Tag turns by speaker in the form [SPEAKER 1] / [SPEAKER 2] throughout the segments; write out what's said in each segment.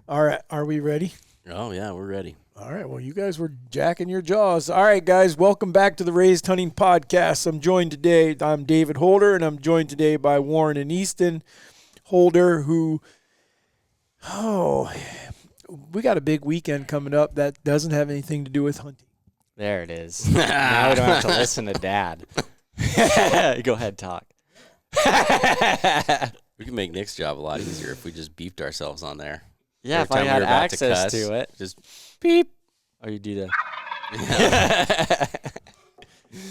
[SPEAKER 1] All right, are we ready?
[SPEAKER 2] Oh, yeah, we're ready.
[SPEAKER 1] All right, well, you guys were jacking your jaws. All right, guys, welcome back to the Raised Hunting Podcast. I'm David Holder, and I'm joined today by Warren and Easton Holder, we got a big weekend coming up that doesn't have anything to do with hunting.
[SPEAKER 3] There it is. Now we don't have to listen to Dad. Go ahead, talk.
[SPEAKER 2] We can make Nick's job a lot easier if we just beeped ourselves on there.
[SPEAKER 3] Yeah,
[SPEAKER 2] Every
[SPEAKER 3] if I
[SPEAKER 2] time we
[SPEAKER 3] had
[SPEAKER 2] were about
[SPEAKER 3] access to it.
[SPEAKER 2] Just beep.
[SPEAKER 3] Or you do that.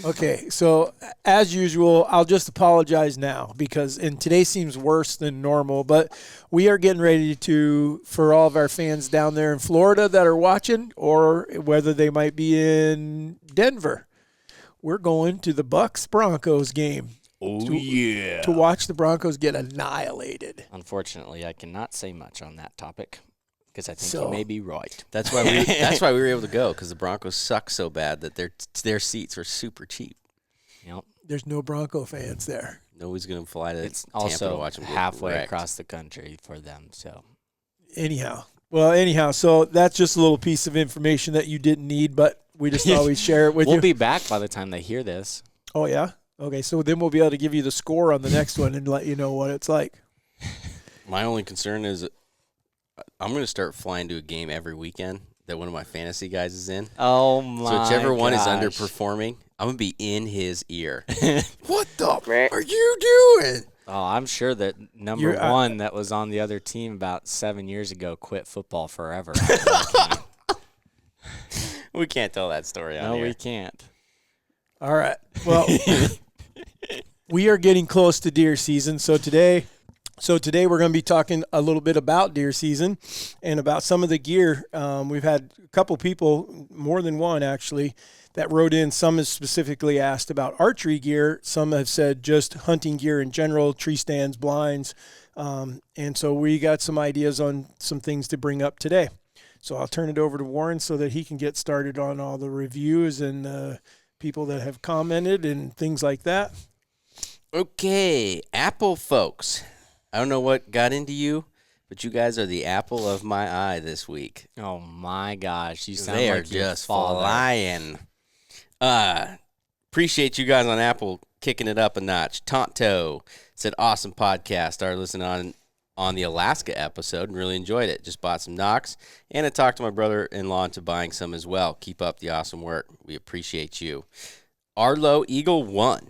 [SPEAKER 1] Okay, so as usual, I'll just apologize now and today seems worse than normal, but we are getting ready for all of our fans down there in Florida that are watching, or whether they might be in Denver, we're going to the Bucs-Broncos game.
[SPEAKER 2] Yeah.
[SPEAKER 1] To watch the Broncos get annihilated.
[SPEAKER 3] Unfortunately, I cannot say much on that topic because I think you may be right.
[SPEAKER 2] That's why we were able to go, because the Broncos suck so bad that their seats are super cheap.
[SPEAKER 3] Yep.
[SPEAKER 1] There's no Bronco fans there.
[SPEAKER 2] Nobody's going to fly to
[SPEAKER 3] It's
[SPEAKER 2] Tampa
[SPEAKER 3] also
[SPEAKER 2] to watch them get
[SPEAKER 3] halfway
[SPEAKER 2] wrecked.
[SPEAKER 3] across the country for them. So
[SPEAKER 1] Anyhow, so that's just a little piece of information that you didn't need, but we just thought we'd share it with you.
[SPEAKER 3] We'll be back by the time they hear this.
[SPEAKER 1] Oh, yeah? Okay, so then we'll be able to give you the score on the next one and let you know what it's like.
[SPEAKER 2] My only concern is I'm going to start flying to a game every weekend that one of my fantasy guys is in.
[SPEAKER 3] Oh, my
[SPEAKER 2] So whichever one is
[SPEAKER 3] gosh.
[SPEAKER 2] underperforming, I'm going to be in his ear.
[SPEAKER 1] What the are you doing?
[SPEAKER 3] Oh, I'm sure that number one that was on the other team about 7 years ago quit football forever.
[SPEAKER 2] We can't tell that story on
[SPEAKER 3] No,
[SPEAKER 2] here.
[SPEAKER 3] we can't.
[SPEAKER 1] All right. Well, we are getting close to deer season. So today we're going to be talking a little bit about deer season and about some of the gear. We've had a couple people, more than one actually, that wrote in. Some has specifically asked about archery gear. Some have said just hunting gear in general, tree stands, blinds. And so we got some ideas on some things to bring up today. So I'll turn it over to Warren so that he can get started on all the reviews and people that have commented and things like that.
[SPEAKER 2] Okay, Apple folks. I don't know what got into you, but you guys are the apple of my eye this week.
[SPEAKER 3] Oh, my gosh. You sound
[SPEAKER 2] They are
[SPEAKER 3] like your
[SPEAKER 2] just
[SPEAKER 3] father.
[SPEAKER 2] flying. Appreciate you guys on Apple kicking it up a notch. Tonto said, awesome podcast. Started listening on the Alaska episode and really enjoyed it. Just bought some Knox, and I talked to my brother-in-law into buying some as well. Keep up the awesome work. We appreciate you. Arlo Eagle 1.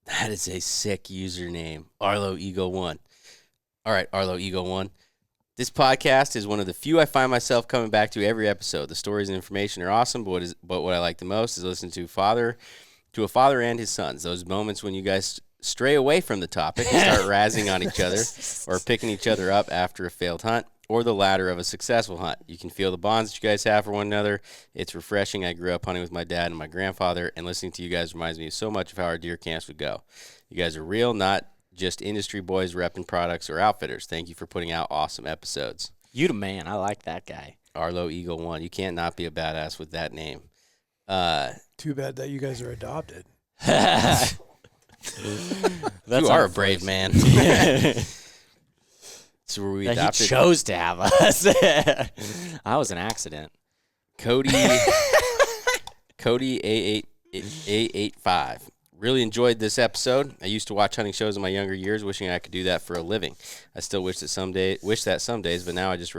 [SPEAKER 2] That is a sick username. Arlo Eagle 1. All right, Arlo Eagle 1. This podcast is one of the few I find myself coming back to every episode. The stories and information are awesome, but what I like the most is listening to a father and his sons. Those moments when you guys stray away from the topic and start razzing on each other or picking each other up after a failed hunt or the ladder of a successful hunt. You can feel the bonds that you guys have for one another. It's refreshing. I grew up hunting with my dad and my grandfather, and listening to you guys reminds me so much of how our deer camps would go. You guys are real, not just industry boys repping products or outfitters. Thank you for putting out awesome episodes.
[SPEAKER 3] You the man. I like that guy.
[SPEAKER 2] Arlo Eagle 1. You can't not be a badass with that name.
[SPEAKER 1] Too bad that you guys are adopted.
[SPEAKER 2] You are a brave man. So were we
[SPEAKER 3] That
[SPEAKER 2] adopted?
[SPEAKER 3] he chose to have us. I was an accident.
[SPEAKER 2] Cody A85. Really enjoyed this episode. I used to watch hunting shows in my younger years, wishing I could do that for a living. I still wish that some days, but now I just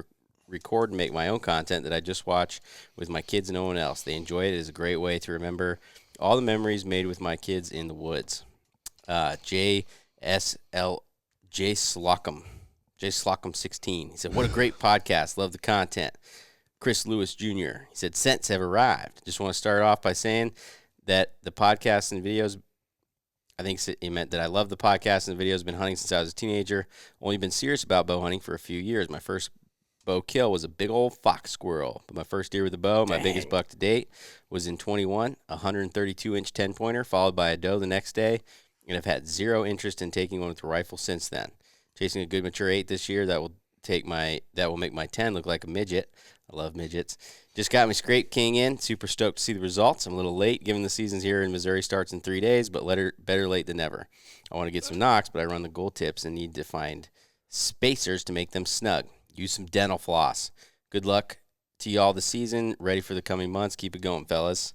[SPEAKER 2] record and make my own content that I just watch with my kids and no one else. They enjoy it. It is a great way to remember all the memories made with my kids in the woods. J Slocum 16. He said, what a great podcast. Love the content. Chris Lewis Jr. He said, scents have arrived. Just want to start off by saying that the podcasts and videos, I think he meant that I love the podcasts and videos. Been hunting since I was a teenager. Only been serious about bow hunting for a few years. My first bow kill was a big old fox squirrel. But my first deer with a bow, my biggest buck to date, was in 21, a 132-inch 10-pointer, followed by a doe the next day, and I've had zero interest in taking one with a rifle since then. Chasing a good mature 8 this year that will make my 10 look like a midget. I love midgets. Just got my scrape king in. Super stoked to see the results. I'm a little late given the seasons here in Missouri starts in 3 days, but better late than never. I want to get some knocks, but I run the gold tips and need to find spacers to make them snug. Use some dental floss. Good luck to y'all this season. Ready for the coming months. Keep it going, fellas.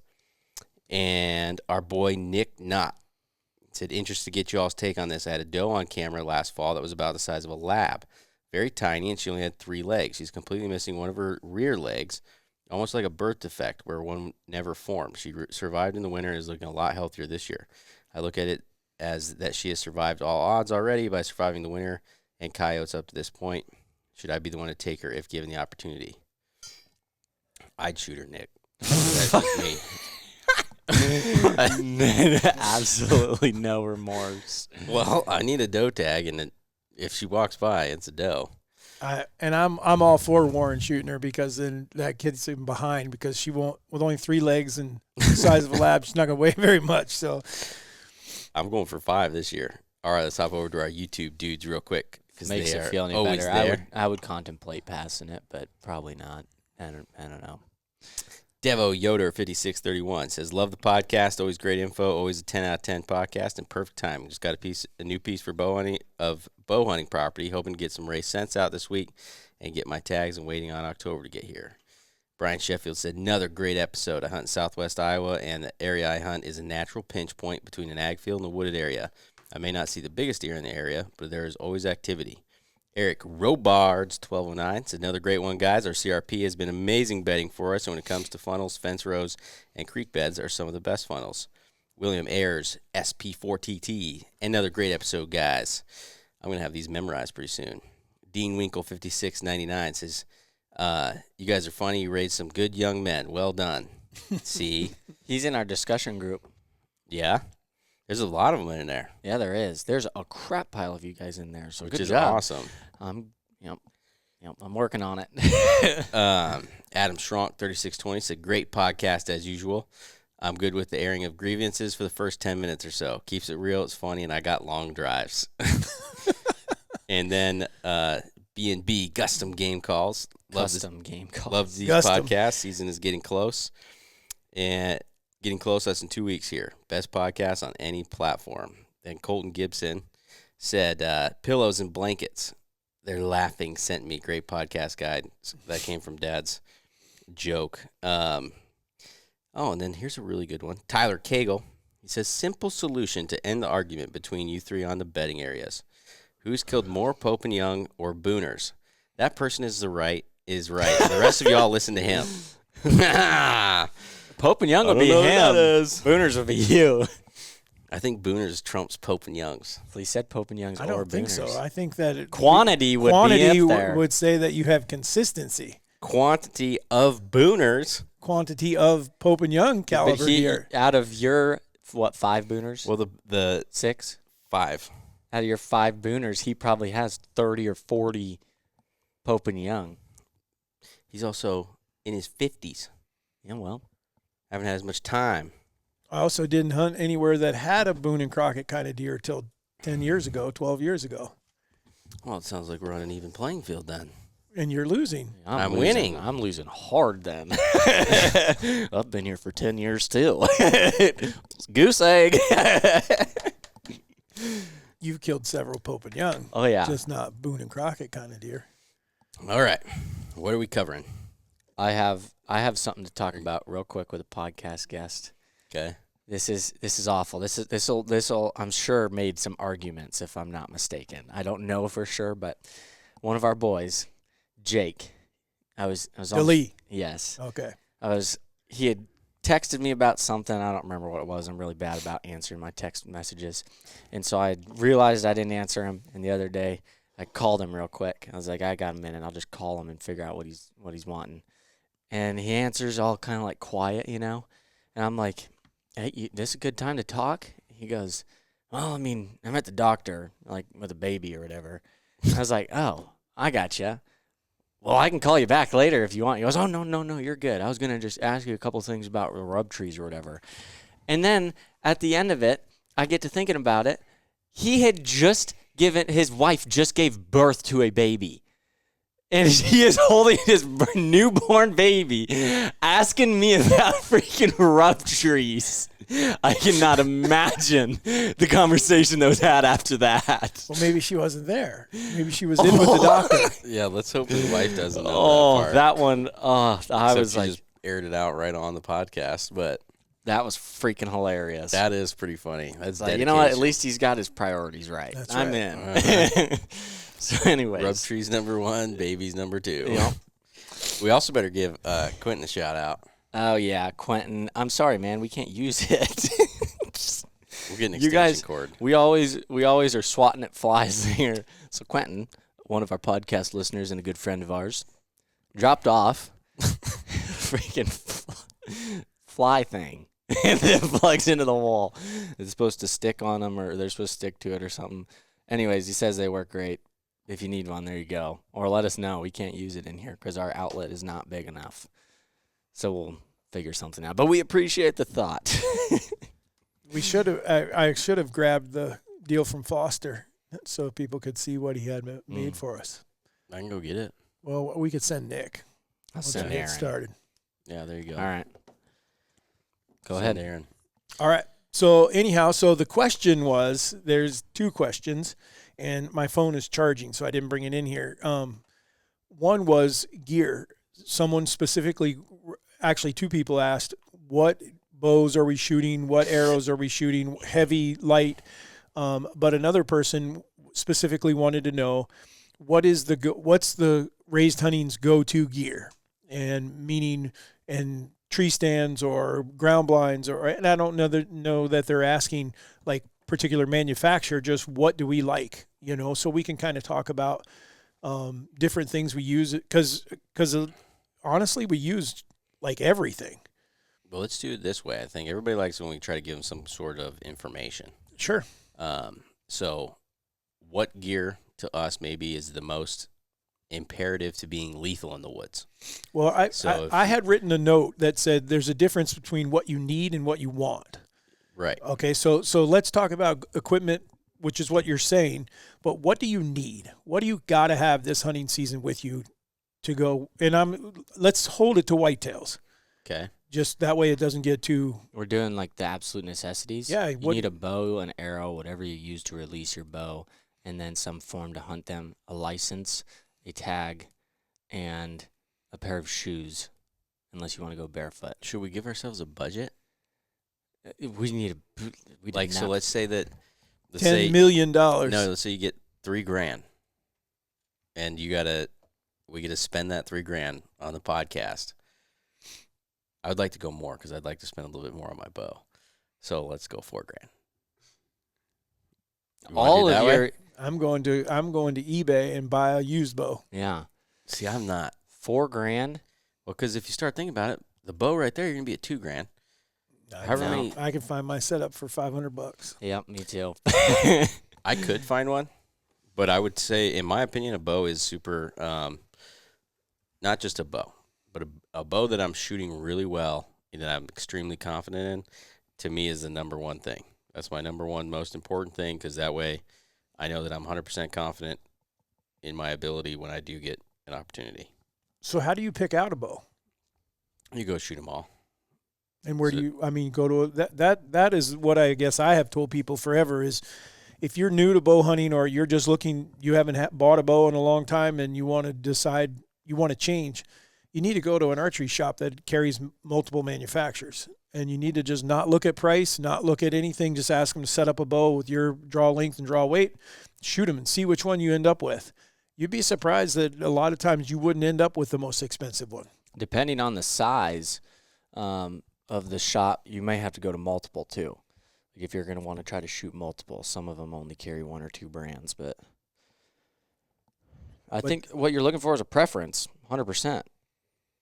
[SPEAKER 2] And our boy Nick Knott said, interested to get y'all's take on this. I had a doe on camera last fall that was about the size of a lab. Very tiny, and she only had 3 legs. She's completely missing one of her rear legs, almost like a birth defect where one never formed. She survived in the winter and is looking a lot healthier this year. I look at it as that she has survived all odds already by surviving the winter and coyotes up to this point. Should I be the one to take her if given the opportunity? I'd shoot her, Nick. That's just me.
[SPEAKER 3] Absolutely no remorse.
[SPEAKER 2] Well, I need a doe tag, and if she walks by, it's a doe.
[SPEAKER 1] I'm all for Warren shooting her, because then that kid's even behind, because she won't, with only 3 legs and the size of a lab, she's not going to weigh very much. So
[SPEAKER 2] I'm going for 5 this year. All right, let's hop over to our YouTube dudes real quick.
[SPEAKER 3] Makes it feel any better. I would contemplate passing it, but probably not. I don't know.
[SPEAKER 2] Devo Yoder 5631 says, love the podcast, always great info, always a 10 out of 10 podcast, and perfect timing. Just got a new piece for bow hunting property, hoping to get some race scents out this week and get my tags, and waiting on October to get here. Brian Sheffield said, another great episode. I hunt in southwest Iowa, and the area I hunt is a natural pinch point between an ag field and a wooded area. I may not see the biggest deer in the area, but there is always activity. Eric Robards 1209 said, another great one, guys. Our CRP has been amazing bedding for us, and when it comes to funnels, fence rows, and creek beds are some of the best funnels. William Ayers SP4TT, another great episode, guys. I'm going to have these memorized pretty soon. Dean Winkle 5699 says, you guys are funny. You raised some good young men. Well done. See?
[SPEAKER 3] He's in our discussion group.
[SPEAKER 2] Yeah? There's a lot of them in there.
[SPEAKER 3] Yeah, there is. There's a crap pile of you guys in there. So
[SPEAKER 2] which
[SPEAKER 3] good
[SPEAKER 2] is
[SPEAKER 3] job.
[SPEAKER 2] Awesome.
[SPEAKER 3] I'm working on it.
[SPEAKER 2] Adam Schronk 3620 said, great podcast as usual. I'm good with the airing of grievances for the first 10 minutes or so. Keeps it real, it's funny, and I got long drives. And then B&B Custom Game Calls. Love these podcasts. Season is getting close. And getting close, less than 2 weeks here. Best podcast on any platform. Then Colton Gibson said, pillows and blankets. They're laughing. Sent me great podcast guide. That came from Dad's joke. And then here's a really good one. Tyler Cagle. He says, simple solution to end the argument between you 3 on the bedding areas. Who's killed more Pope and Young or Booners? That person is right. The rest of y'all listen to him.
[SPEAKER 3] Pope and Young would be him. Booners would be you.
[SPEAKER 2] I think Booners trumps Pope and Youngs.
[SPEAKER 3] Well, he said Pope and Youngs or Booners.
[SPEAKER 1] I don't think so. I think that
[SPEAKER 3] quantity would be up there.
[SPEAKER 1] Would say that you have consistency.
[SPEAKER 2] Quantity of Booners.
[SPEAKER 1] Quantity of Pope and Young caliber deer.
[SPEAKER 3] Out of your, 5 Booners?
[SPEAKER 2] Well, the
[SPEAKER 3] 6?
[SPEAKER 2] 5.
[SPEAKER 3] Out of your 5 Booners, he probably has 30 or 40 Pope and Young.
[SPEAKER 2] He's also in his 50s.
[SPEAKER 3] Yeah, well.
[SPEAKER 2] Haven't had as much time.
[SPEAKER 1] I also didn't hunt anywhere that had a Boone and Crockett kind of deer till 10 years ago, 12 years ago.
[SPEAKER 2] Well, it sounds like we're on an even playing field then.
[SPEAKER 1] And you're losing.
[SPEAKER 2] I'm winning.
[SPEAKER 3] I'm losing hard then. I've been here for 10 years still. Goose egg.
[SPEAKER 1] You've killed several Pope and Young.
[SPEAKER 3] Oh, yeah.
[SPEAKER 1] Just not Boone and Crockett kind of deer.
[SPEAKER 2] All right. What are we covering?
[SPEAKER 3] I have something to talk about real quick with a podcast guest.
[SPEAKER 2] Okay.
[SPEAKER 3] This is awful. This'll I'm sure made some arguments if I'm not mistaken. I don't know for sure, but one of our boys, Jake, I was on
[SPEAKER 1] Lee.
[SPEAKER 3] Yes.
[SPEAKER 1] Okay.
[SPEAKER 3] He had texted me about something. I don't remember what it was. I'm really bad about answering my text messages. And so I realized I didn't answer him, and the other day I called him real quick. I was like, I got a minute. I'll just call him and figure out what he's wanting. And he answers all kind of like quiet, And I'm like, hey, this is a good time to talk? He goes, well, I mean, I'm at the doctor, like with a baby or whatever. I was like, oh, I gotcha. Well, I can call you back later if you want. He goes, oh, no, you're good. I was going to just ask you a couple things about rub trees or whatever. And then at the end of it, I get to thinking about it. He had his wife just gave birth to a baby. And he is holding his newborn baby, asking me about freaking rub trees. I cannot imagine the conversation that was had after that.
[SPEAKER 1] Well, maybe she wasn't there. Maybe she was in with the doctor.
[SPEAKER 2] Yeah, let's hope his wife doesn't know
[SPEAKER 3] Oh,
[SPEAKER 2] that part.
[SPEAKER 3] that one. Oh, I
[SPEAKER 2] Except
[SPEAKER 3] was
[SPEAKER 2] she
[SPEAKER 3] like,
[SPEAKER 2] just aired it out right on the podcast, but
[SPEAKER 3] that was freaking hilarious.
[SPEAKER 2] that is pretty funny. That's
[SPEAKER 3] like, you know what? At least he's got his priorities right.
[SPEAKER 1] That's
[SPEAKER 3] I'm
[SPEAKER 1] right.
[SPEAKER 3] in. So, anyways.
[SPEAKER 2] Rub trees number 1, babies number 2.
[SPEAKER 3] Yep.
[SPEAKER 2] We also better give Quentin a shout out.
[SPEAKER 3] Oh, yeah, Quentin. I'm sorry, man. We can't use it.
[SPEAKER 2] We're getting an
[SPEAKER 3] You
[SPEAKER 2] extension
[SPEAKER 3] guys,
[SPEAKER 2] cord.
[SPEAKER 3] we always are swatting at flies here. So Quentin, one of our podcast listeners and a good friend of ours, dropped off freaking fly thing and then plugs into the wall. It's supposed to stick on them, or they're supposed to stick to it or something. Anyways, he says they work great. If you need one, there you go. Or let us know. We can't use it in here because our outlet is not big enough. So we'll figure something out. But we appreciate the thought.
[SPEAKER 1] We should have. I should have grabbed the deal from Foster so people could see what he had made for us.
[SPEAKER 2] I can go get it.
[SPEAKER 1] Well, we could send Nick.
[SPEAKER 3] I'll
[SPEAKER 1] Once
[SPEAKER 3] send
[SPEAKER 1] we get
[SPEAKER 3] Aaron.
[SPEAKER 1] started.
[SPEAKER 2] Yeah, there you go.
[SPEAKER 3] All right. Go
[SPEAKER 2] Send
[SPEAKER 3] ahead.
[SPEAKER 2] Aaron.
[SPEAKER 1] All right. So anyhow, the question was, there's 2 questions, and my phone is charging, so I didn't bring it in here. One was gear. Someone specifically, actually 2 people asked, what bows are we shooting? What arrows are we shooting? Heavy, light. But another person specifically wanted to know, what's the raised hunting's go-to gear? And meaning, and tree stands or ground blinds, and I don't know that they're asking like particular manufacturer, just what do we like, so we can kind of talk about different things we use, because honestly we use like everything.
[SPEAKER 2] Well, let's do it this way. I think everybody likes when we try to give them some sort of information.
[SPEAKER 1] Sure.
[SPEAKER 2] So what gear to us maybe is the most imperative to being lethal in the woods?
[SPEAKER 1] Well, I had written a note that said there's a difference between what you need and what you want.
[SPEAKER 2] Right.
[SPEAKER 1] Okay, so let's talk about equipment, which is what you're saying, but what do you need? What do you got to have this hunting season with you to go? And let's hold it to whitetails.
[SPEAKER 2] Okay.
[SPEAKER 1] Just that way it doesn't get too...
[SPEAKER 3] We're doing like the absolute necessities.
[SPEAKER 1] Yeah.
[SPEAKER 3] You need a bow, an arrow, whatever you use to release your bow, and then some form to hunt them, a license, a tag, and a pair of shoes, unless you want to go barefoot.
[SPEAKER 2] Should we give ourselves a budget?
[SPEAKER 3] We need a...
[SPEAKER 2] So let's say that...
[SPEAKER 1] $10 million.
[SPEAKER 2] No, let's say you get $3,000, and we get to spend that $3,000 on the podcast. I would like to go more because I'd like to spend a little bit more on my bow. So let's go $4,000.
[SPEAKER 3] All of your...
[SPEAKER 1] I'm going to eBay and buy a used bow.
[SPEAKER 3] Yeah.
[SPEAKER 2] See, I'm not.
[SPEAKER 3] $4,000?
[SPEAKER 2] Well, because if you start thinking about it, the bow right there, you're gonna be at $2,000.
[SPEAKER 1] I can find my setup for $500.
[SPEAKER 3] Yep, me too.
[SPEAKER 2] I could find one, but I would say, in my opinion, a bow is super. Not just a bow, but a bow that I'm shooting really well and that I'm extremely confident in. To me, is the number one thing. That's my number one most important thing, because that way, I know that I'm 100% confident in my ability when I do get an opportunity.
[SPEAKER 1] So how do you pick out a bow?
[SPEAKER 2] You go shoot them all.
[SPEAKER 1] And where do you, go to that is what I guess I have told people forever is, if you're new to bow hunting or you're just looking, you haven't bought a bow in a long time and you want to decide you want to change, you need to go to an archery shop that carries multiple manufacturers. And you need to just not look at price, not look at anything, just ask them to set up a bow with your draw length and draw weight, shoot them and see which one you end up with. You'd be surprised that a lot of times you wouldn't end up with the most expensive one.
[SPEAKER 3] Depending on the size of the shop, you may have to go to multiple too. If you're going to want to try to shoot multiple, some of them only carry 1 or 2 brands, but I think what you're looking for is a preference, 100%.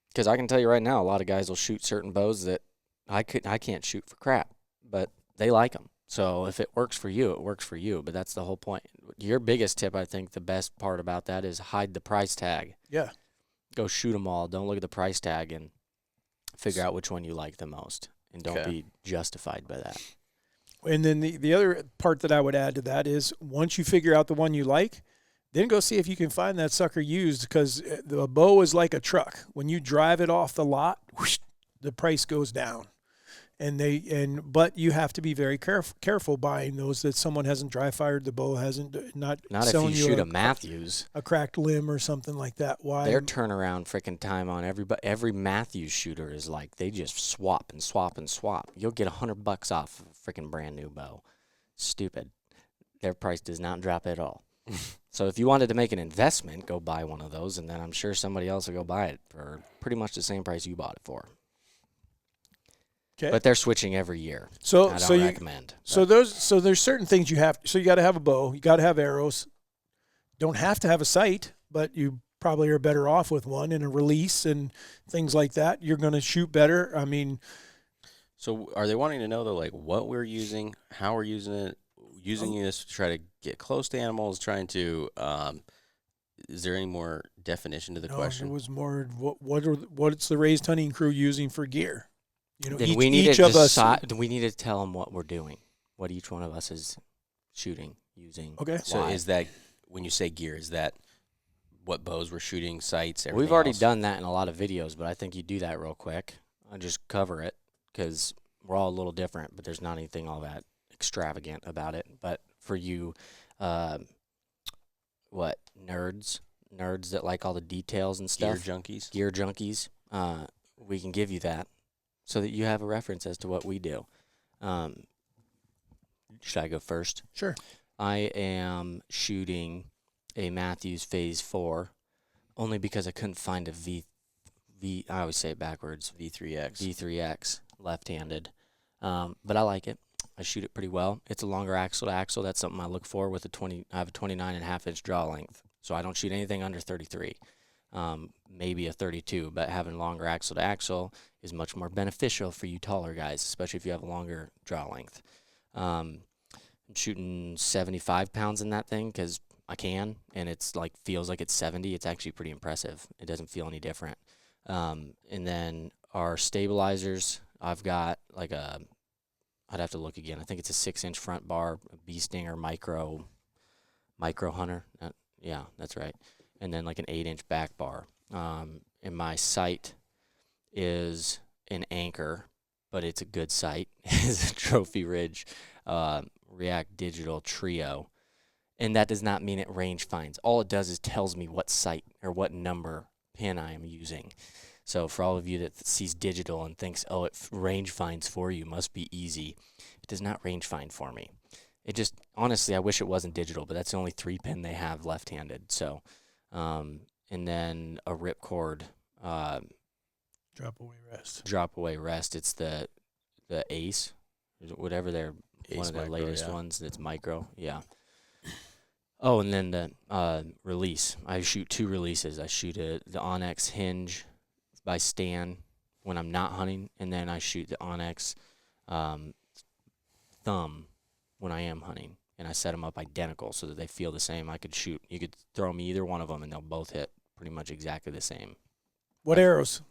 [SPEAKER 3] Because I can tell you right now, a lot of guys will shoot certain bows that I can't shoot for crap, but they like them. So if it works for you, it works for you. But that's the whole point. Your biggest tip, I think, the best part about that is hide the price tag.
[SPEAKER 1] Yeah.
[SPEAKER 3] Go shoot them all. Don't look at the price tag and figure out which one you like the most. And don't be justified by that.
[SPEAKER 1] And then the other part that I would add to that is, once you figure out the one you like, then go see if you can find that sucker used, because the bow is like a truck. When you drive it off the lot, whoosh, the price goes down. But you have to be very careful buying those that someone hasn't dry fired the bow, not
[SPEAKER 3] if
[SPEAKER 1] selling
[SPEAKER 3] you shoot
[SPEAKER 1] a
[SPEAKER 3] a Matthews,
[SPEAKER 1] a cracked limb or something like that. Why?
[SPEAKER 3] their turnaround freaking time on every Matthews shooter is like they just swap and swap and swap. You'll get $100 off of a freaking brand new bow. Stupid. Their price does not drop at all. So if you wanted to make an investment, go buy one of those, and then I'm sure somebody else will go buy it for pretty much the same price you bought it for.
[SPEAKER 1] Okay.
[SPEAKER 3] But they're switching every year.
[SPEAKER 1] So
[SPEAKER 3] I don't recommend.
[SPEAKER 1] So there's certain things you have. So you got to have a bow. You got to have arrows. Don't have to have a sight, but you probably are better off with one and a release and things like that. You're going to shoot better. I mean.
[SPEAKER 2] So are they wanting to know though, like what we're using, how we're using it, this to try to get close to animals, trying to? Is there any more definition to the question?
[SPEAKER 1] It was more what's the raised hunting crew using for gear? You know,
[SPEAKER 3] Then we need to tell them what we're doing, what each one of us is shooting, using.
[SPEAKER 1] Okay.
[SPEAKER 2] So is that, when you say gear, is that what bows we're shooting, sights, everything
[SPEAKER 3] We've already
[SPEAKER 2] else?
[SPEAKER 3] done that in a lot of videos, but I think you do that real quick. I'll just cover it because we're all a little different, but there's not anything all that extravagant about it. But for you, nerds that like all the details and stuff. Gear junkies, we can give you that so that you have a reference as to what we do. Should I go first?
[SPEAKER 1] Sure.
[SPEAKER 3] I am shooting a Matthews Phase 4 only because I couldn't find a I always say it backwards, V3X, left-handed. But I like it. I shoot it pretty well. It's a longer axle to axle. That's something I look for with I have a 29.5-inch draw length, so I don't shoot anything under 33. Maybe a 32, but having longer axle to axle is much more beneficial for you taller guys, especially if you have a longer draw length. I'm shooting 75 pounds in that thing because I can, and it's like feels like it's 70. It's actually pretty impressive. It doesn't feel any different. And then our stabilizers, I've got like I'd have to look again. I think it's a 6-inch front bar, a Bee Stinger micro hunter. Yeah, that's right. And then like an 8-inch back bar. And my sight is an Anchor, but it's a good sight. It's a Trophy Ridge React Digital Trio. And that does not mean it range finds. All it does is tells me what sight or what number pin I am using. So for all of you that sees digital and thinks, oh, it range finds for you, must be easy. It does not range find for me. It just, honestly, I wish it wasn't digital, but that's the only 3-pin they have left-handed. So, and then a ripcord.
[SPEAKER 1] Drop away rest. It's
[SPEAKER 3] the Ace, whatever they're, one of the latest ones that's micro. Yeah. Oh, and then the release. I shoot 2 releases. I shoot the Onyx hinge by Stan when I'm not hunting, and then I shoot the Onyx thumb when I am hunting, and I set them up identical so that they feel the same. You could throw me either one of them, and they'll both hit pretty much exactly the same.
[SPEAKER 1] What arrows?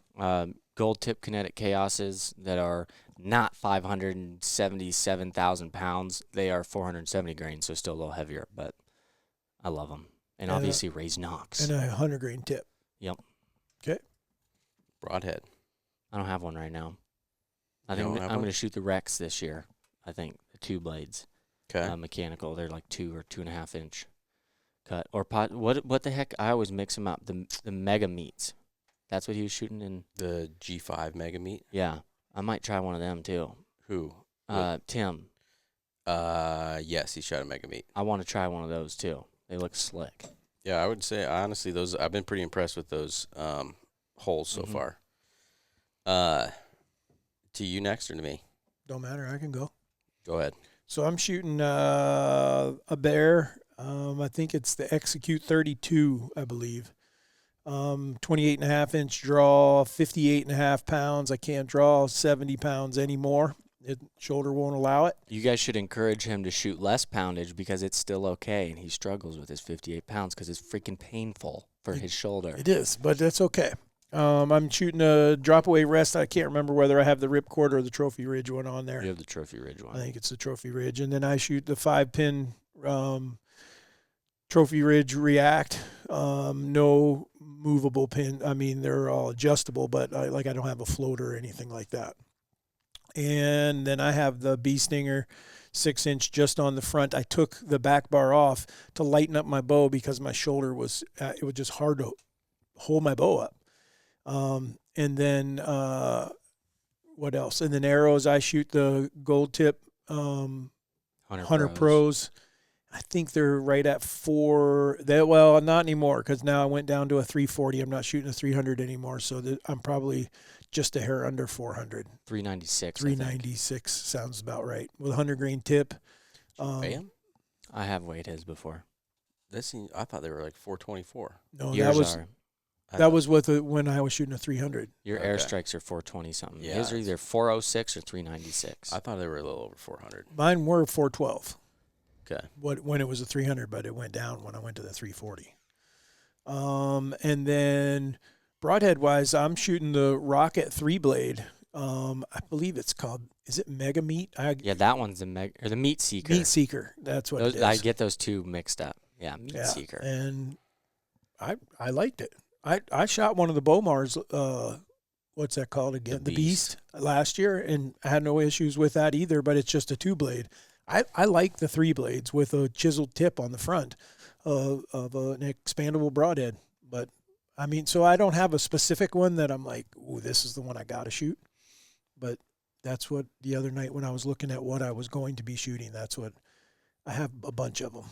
[SPEAKER 3] Gold tip Kinetic Chaoses that are not 577,000 pounds. They are 470 grain, so still a little heavier, but I love them. And obviously raised Knox.
[SPEAKER 1] And a 100 grain tip.
[SPEAKER 3] Yep.
[SPEAKER 1] Okay.
[SPEAKER 2] Broadhead.
[SPEAKER 3] I don't have one right now. I think I'm going to shoot the Rex this year. I think the 2 blades.
[SPEAKER 2] Okay.
[SPEAKER 3] Mechanical. They're like 2 or 2.5 inch cut. Or pot. What the heck? I always mix them up. The Mega Meats. That's what he was shooting in.
[SPEAKER 2] The G5 Mega Meat.
[SPEAKER 3] Yeah. I might try one of them too.
[SPEAKER 2] Who?
[SPEAKER 3] Tim.
[SPEAKER 2] Yes, he shot a Mega Meat.
[SPEAKER 3] I want to try one of those too. They look slick.
[SPEAKER 2] Yeah, I would say honestly, I've been pretty impressed with those holes so far. To you next or to me?
[SPEAKER 1] Don't matter. I can go.
[SPEAKER 2] Go ahead.
[SPEAKER 1] So I'm shooting a bear. I think it's the Execute 32, I believe. 28.5-inch draw, 58.5 pounds. I can't draw 70 pounds anymore. Shoulder won't allow it.
[SPEAKER 3] You guys should encourage him to shoot less poundage because it's still okay, and he struggles with his 58 pounds because it's freaking painful for his shoulder.
[SPEAKER 1] It is, but that's okay. I'm shooting a drop-away rest. I can't remember whether I have the ripcord or the Trophy Ridge one on there.
[SPEAKER 3] You have the Trophy Ridge one.
[SPEAKER 1] I think it's the Trophy Ridge. And then I shoot the 5-pin Trophy Ridge React. No movable pin. I mean, they're all adjustable, but I don't have a floater or anything like that. And then I have the Bee Stinger 6-inch just on the front. I took the back bar off to lighten up my bow because my shoulder was, it was just hard to hold my bow up. And then what else? And then arrows, I shoot the gold tip Hunter Pros. I think they're right at 4. Well, not anymore because now I went down to a 340. I'm not shooting a 300 anymore, so I'm probably just a hair under 400.
[SPEAKER 3] 396.
[SPEAKER 1] 396 sounds about right with a 100 grain tip.
[SPEAKER 2] Bam.
[SPEAKER 3] I have weighed his before.
[SPEAKER 2] I thought they were like 424.
[SPEAKER 1] No,
[SPEAKER 3] Yours
[SPEAKER 1] that was with when I was shooting a 300.
[SPEAKER 3] Your airstrikes are 420 something.
[SPEAKER 2] Yeah,
[SPEAKER 3] His are either 406 or 396.
[SPEAKER 2] I thought they were a little over 400.
[SPEAKER 1] Mine were 412.
[SPEAKER 2] Okay.
[SPEAKER 1] When it was a 300, but it went down when I went to the 340. And then broadhead wise, I'm shooting the Rocket 3-blade. I believe it's called, is it Mega Meat?
[SPEAKER 3] Yeah, that one's the Meat Seeker.
[SPEAKER 1] Meat Seeker. That's what it is.
[SPEAKER 3] I get those two mixed up. Yeah, Meat Seeker.
[SPEAKER 1] And I liked it. I shot one of the Bomars, what's that called again? The Beast last year, and I had no issues with that either, but it's just a 2-blade. I like the 3 blades with a chiseled tip on the front of an expandable broadhead. But, I mean, so I don't have a specific one that I'm like, ooh, this is the one I got to shoot. But that's what the other night when I was looking at what I was going to be shooting, that's what I have a bunch of them.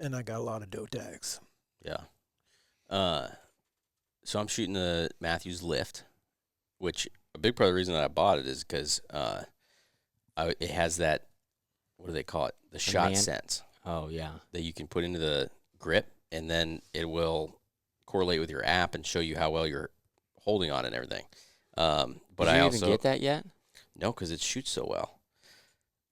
[SPEAKER 1] And I got a lot of doe tags.
[SPEAKER 2] Yeah. So I'm shooting the Matthews Lift, which a big part of the reason that I bought it is because it has that, what do they call it? The shot sense.
[SPEAKER 3] Oh, yeah.
[SPEAKER 2] That you can put into the grip, and then it will correlate with your app and show you how well you're holding on and everything. But
[SPEAKER 3] Did you even get that yet?
[SPEAKER 2] No, because it shoots so well.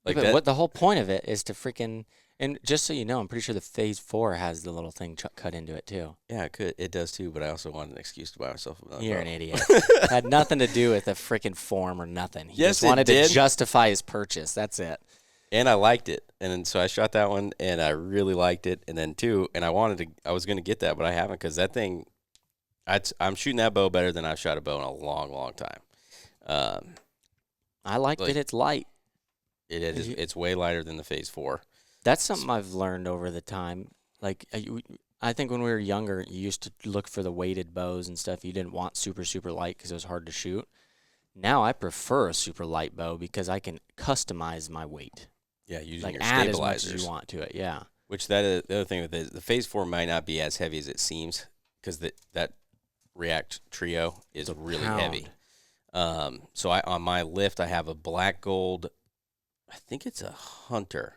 [SPEAKER 3] Like what the whole point of it is to freaking, and just so you know, I'm pretty sure the Phase 4 has the little thing cut into it too.
[SPEAKER 2] Yeah, it does too. But I also wanted an excuse to buy myself another.
[SPEAKER 3] You're an idiot. Had nothing to do with the freaking form or nothing. He
[SPEAKER 2] Yes,
[SPEAKER 3] just wanted
[SPEAKER 2] it did.
[SPEAKER 3] to justify his purchase. That's it.
[SPEAKER 2] And I liked it, and then, so I shot that one, and I really liked it. And then I was going to get that, but I haven't because that thing, I'm shooting that bow better than I've shot a bow in a long, long time.
[SPEAKER 3] I like that it's light.
[SPEAKER 2] It's way lighter than the Phase 4.
[SPEAKER 3] That's something I've learned over the time. Like, I think when we were younger, you used to look for the weighted bows and stuff. You didn't want super, super light because it was hard to shoot. Now I prefer a super light bow because I can customize my weight.
[SPEAKER 2] Yeah, using
[SPEAKER 3] like
[SPEAKER 2] your
[SPEAKER 3] add
[SPEAKER 2] stabilizers.
[SPEAKER 3] as much as you want to it, yeah.
[SPEAKER 2] Which the other thing with it is the Phase 4 might not be as heavy as it seems because that React Trio is really heavy. So on my lift, I have a black gold, I think it's a Hunter,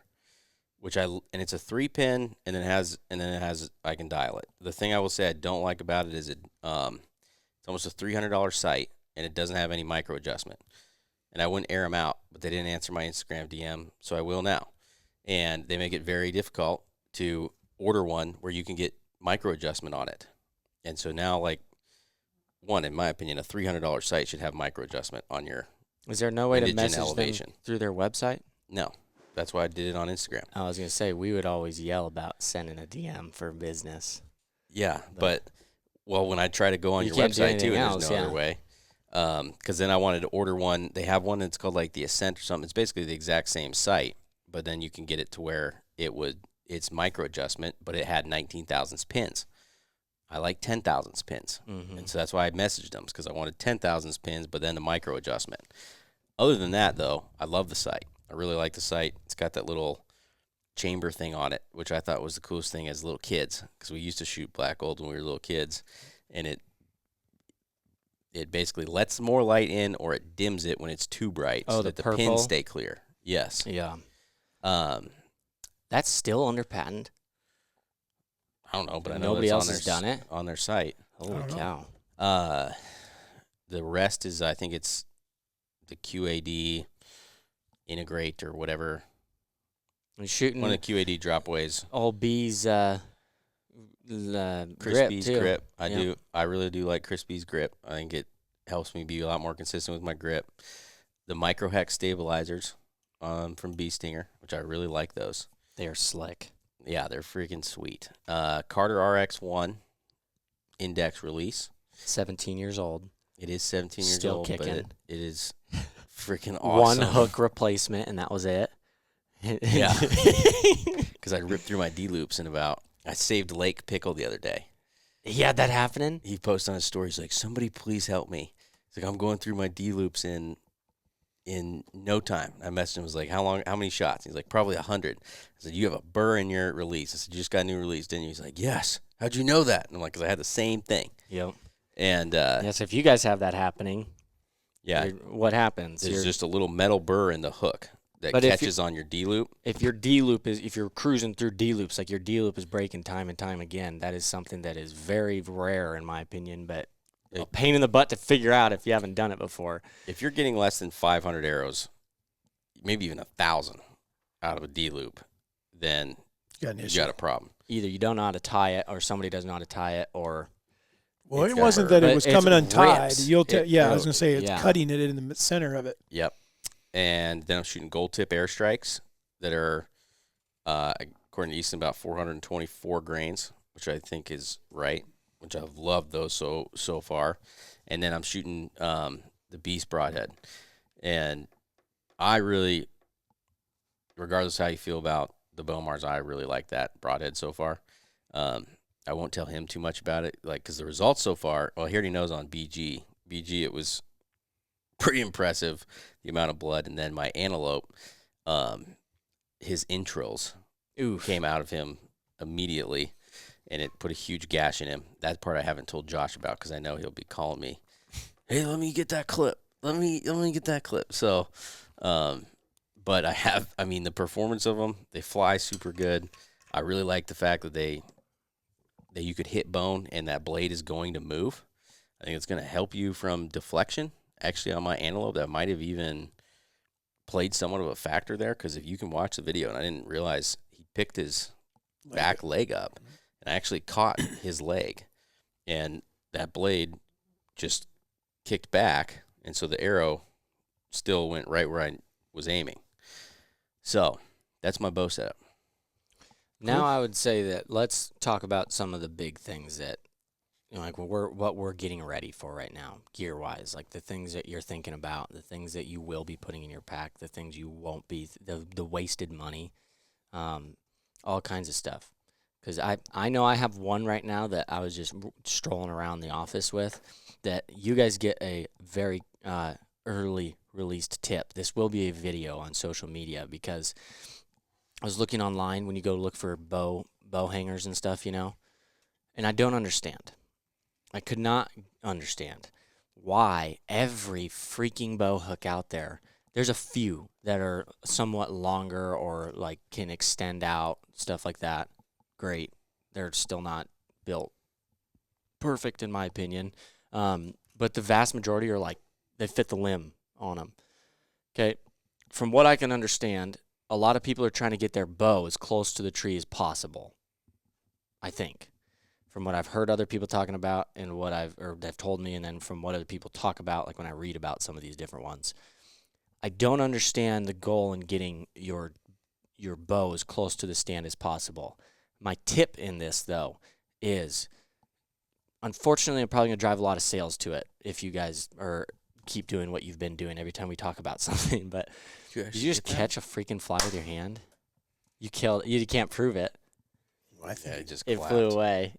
[SPEAKER 2] and it's a 3-pin, and then it has I can dial it. The thing I will say I don't like about it is it's almost a $300 sight, and it doesn't have any micro adjustment. And I wouldn't air them out, but they didn't answer my Instagram DM, so I will now. And they make it very difficult to order one where you can get micro adjustment on it. And so now, like, in my opinion, a $300 sight should have micro adjustment on your.
[SPEAKER 3] Is there no way to message
[SPEAKER 2] elevation
[SPEAKER 3] them through their website?
[SPEAKER 2] No, that's why I did it on Instagram.
[SPEAKER 3] I was gonna say we would always yell about sending a DM for business.
[SPEAKER 2] Yeah, but when I try to go on your website too, and there's no other way. Because then I wanted to order one. They have one that's called like the Ascent or something. It's basically the exact same site, but then you can get it to where it's micro adjustment, but it had 19 thousandths pins. I like 10 thousandths pins, and so that's why I messaged them because I wanted 10 thousandths pins, but then the micro adjustment. Other than that, though, I love the site. I really like the site. It's got that little chamber thing on it, which I thought was the coolest thing as little kids because we used to shoot black gold when we were little kids, and it basically lets more light in or it dims it when it's too bright so that the pins stay clear. Yes.
[SPEAKER 3] Yeah. That's still under patent.
[SPEAKER 2] I don't know, but I know
[SPEAKER 3] nobody else has done it
[SPEAKER 2] on their site.
[SPEAKER 3] Holy cow.
[SPEAKER 2] The rest is, I think it's the QAD Integrate or whatever.
[SPEAKER 3] I'm shooting
[SPEAKER 2] one of the QAD dropways.
[SPEAKER 3] Old B's
[SPEAKER 2] Crispy's grip. I really do like Crispy's grip. I think it helps me be a lot more consistent with my grip. The micro hex stabilizers from Bee Stinger, which I really like those.
[SPEAKER 3] They are slick.
[SPEAKER 2] Yeah, they're freaking sweet. Carter RX1 index release.
[SPEAKER 3] 17 years old.
[SPEAKER 2] It is 17 years
[SPEAKER 3] Still
[SPEAKER 2] old,
[SPEAKER 3] kicking.
[SPEAKER 2] but it is freaking awesome.
[SPEAKER 3] One hook replacement, and that was it.
[SPEAKER 2] Yeah. Because I ripped through my D-loops I saved Lake Pickle the other day.
[SPEAKER 3] He had that happening?
[SPEAKER 2] He posted on his story, he's like, somebody please help me. He's like, I'm going through my D-loops in no time. I messaged him, was like, how many shots? He's like, probably 100. I said, you have a burr in your release. I said, you just got a new release, didn't you? He's like, yes. How'd you know that? And I'm like, because I had the same thing.
[SPEAKER 3] Yep.
[SPEAKER 2] And
[SPEAKER 3] yes, if you guys have that happening,
[SPEAKER 2] yeah,
[SPEAKER 3] what happens?
[SPEAKER 2] There's just a little metal burr in the hook that catches on your D-loop.
[SPEAKER 3] If you're cruising through D-loops, like your D-loop is breaking time and time again, that is something that is very rare in my opinion, but a pain in the butt to figure out if you haven't done it before.
[SPEAKER 2] If you're getting less than 500 arrows, maybe even 1,000 out of a D-loop, then you got a problem.
[SPEAKER 3] Either you don't know how to tie it, or somebody doesn't know how to tie it, or...
[SPEAKER 1] Well, it wasn't that it was coming untied.
[SPEAKER 3] Rips.
[SPEAKER 1] I was going to say it's cutting it in the center of it.
[SPEAKER 2] Yep. And then I'm shooting gold tip airstrikes that are, according to Easton, about 424 grains, which I think is right, which I've loved those so far. And then I'm shooting the Beast broadhead. And I really, regardless of how you feel about the Bomars, I really like that broadhead so far. I won't tell him too much about it, because the results so far, well, he already knows on BG. BG, it was pretty impressive, the amount of blood. And then my antelope, his entrails came out of him immediately, and it put a huge gash in him. That part I haven't told Josh about, because I know he'll be calling me, hey, let me get that clip. Let me get that clip. So, but the performance of them, they fly super good. I really like the fact that you could hit bone and that blade is going to move. I think it's going to help you from deflection. Actually, on my antelope, that might have even played somewhat of a factor there, because if you can watch the video, and I didn't realize he picked his back leg up, and I actually caught his leg, and that blade just kicked back, and so the arrow still went right where I was aiming. So that's my bow setup.
[SPEAKER 3] Now I would say that let's talk about some of the big things that, what we're getting ready for right now, gear-wise, like the things that you're thinking about, the things that you will be putting in your pack, the things you won't be, the wasted money, all kinds of stuff. Because I know I have one right now that I was just strolling around the office with, that you guys get a very early released tip. This will be a video on social media, because I was looking online when you go look for bow hangers and stuff, and I don't understand. I could not understand why every freaking bow hook out there, there's a few that are somewhat longer or can extend out, stuff like that. Great. They're still not built perfect in my opinion. But the vast majority are they fit the limb on them. Okay. From what I can understand, a lot of people are trying to get their bow as close to the tree as possible, I think, from what I've heard other people talking about and they've told me, and then from what other people talk about, when I read about some of these different ones. I don't understand the goal in getting your bow as close to the stand as possible. My tip in this, though, is, unfortunately, I'm probably going to drive a lot of sales to it if you guys keep doing what you've been doing every time we talk about something, but did you just catch a freaking fly with your hand? You can't prove it.
[SPEAKER 2] I think
[SPEAKER 3] it flew away.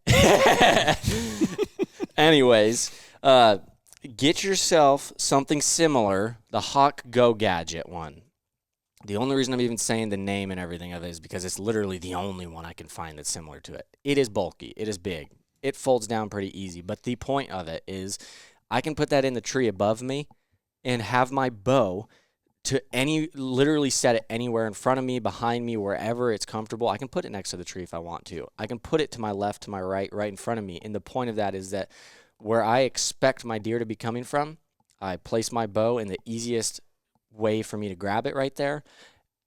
[SPEAKER 3] Anyways, get yourself something similar, the Hawk Go Gadget one. The only reason I'm even saying the name and everything of it is because it's literally the only one I can find that's similar to it. It is bulky. It is big. It folds down pretty easy. But the point of it is I can put that in the tree above me and have my bow literally set it anywhere in front of me, behind me, wherever it's comfortable. I can put it next to the tree if I want to. I can put it to my left, to my right in front of me. And the point of that is that where I expect my deer to be coming from, I place my bow in the easiest way for me to grab it right there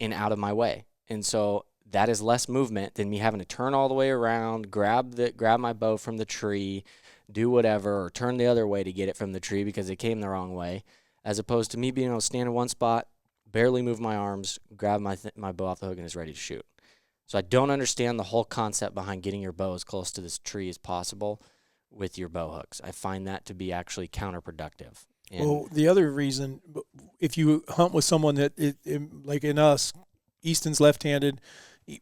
[SPEAKER 3] and out of my way. And so that is less movement than me having to turn all the way around, grab my bow from the tree, do whatever, or turn the other way to get it from the tree because it came the wrong way, as opposed to me being able to stand in one spot, barely move my arms, grab my bow off the hook, and it's ready to shoot. So I don't understand the whole concept behind getting your bow as close to this tree as possible with your bow hooks. I find that to be actually counterproductive.
[SPEAKER 1] Well, the other reason if you hunt with someone that like in us, Easton's left-handed,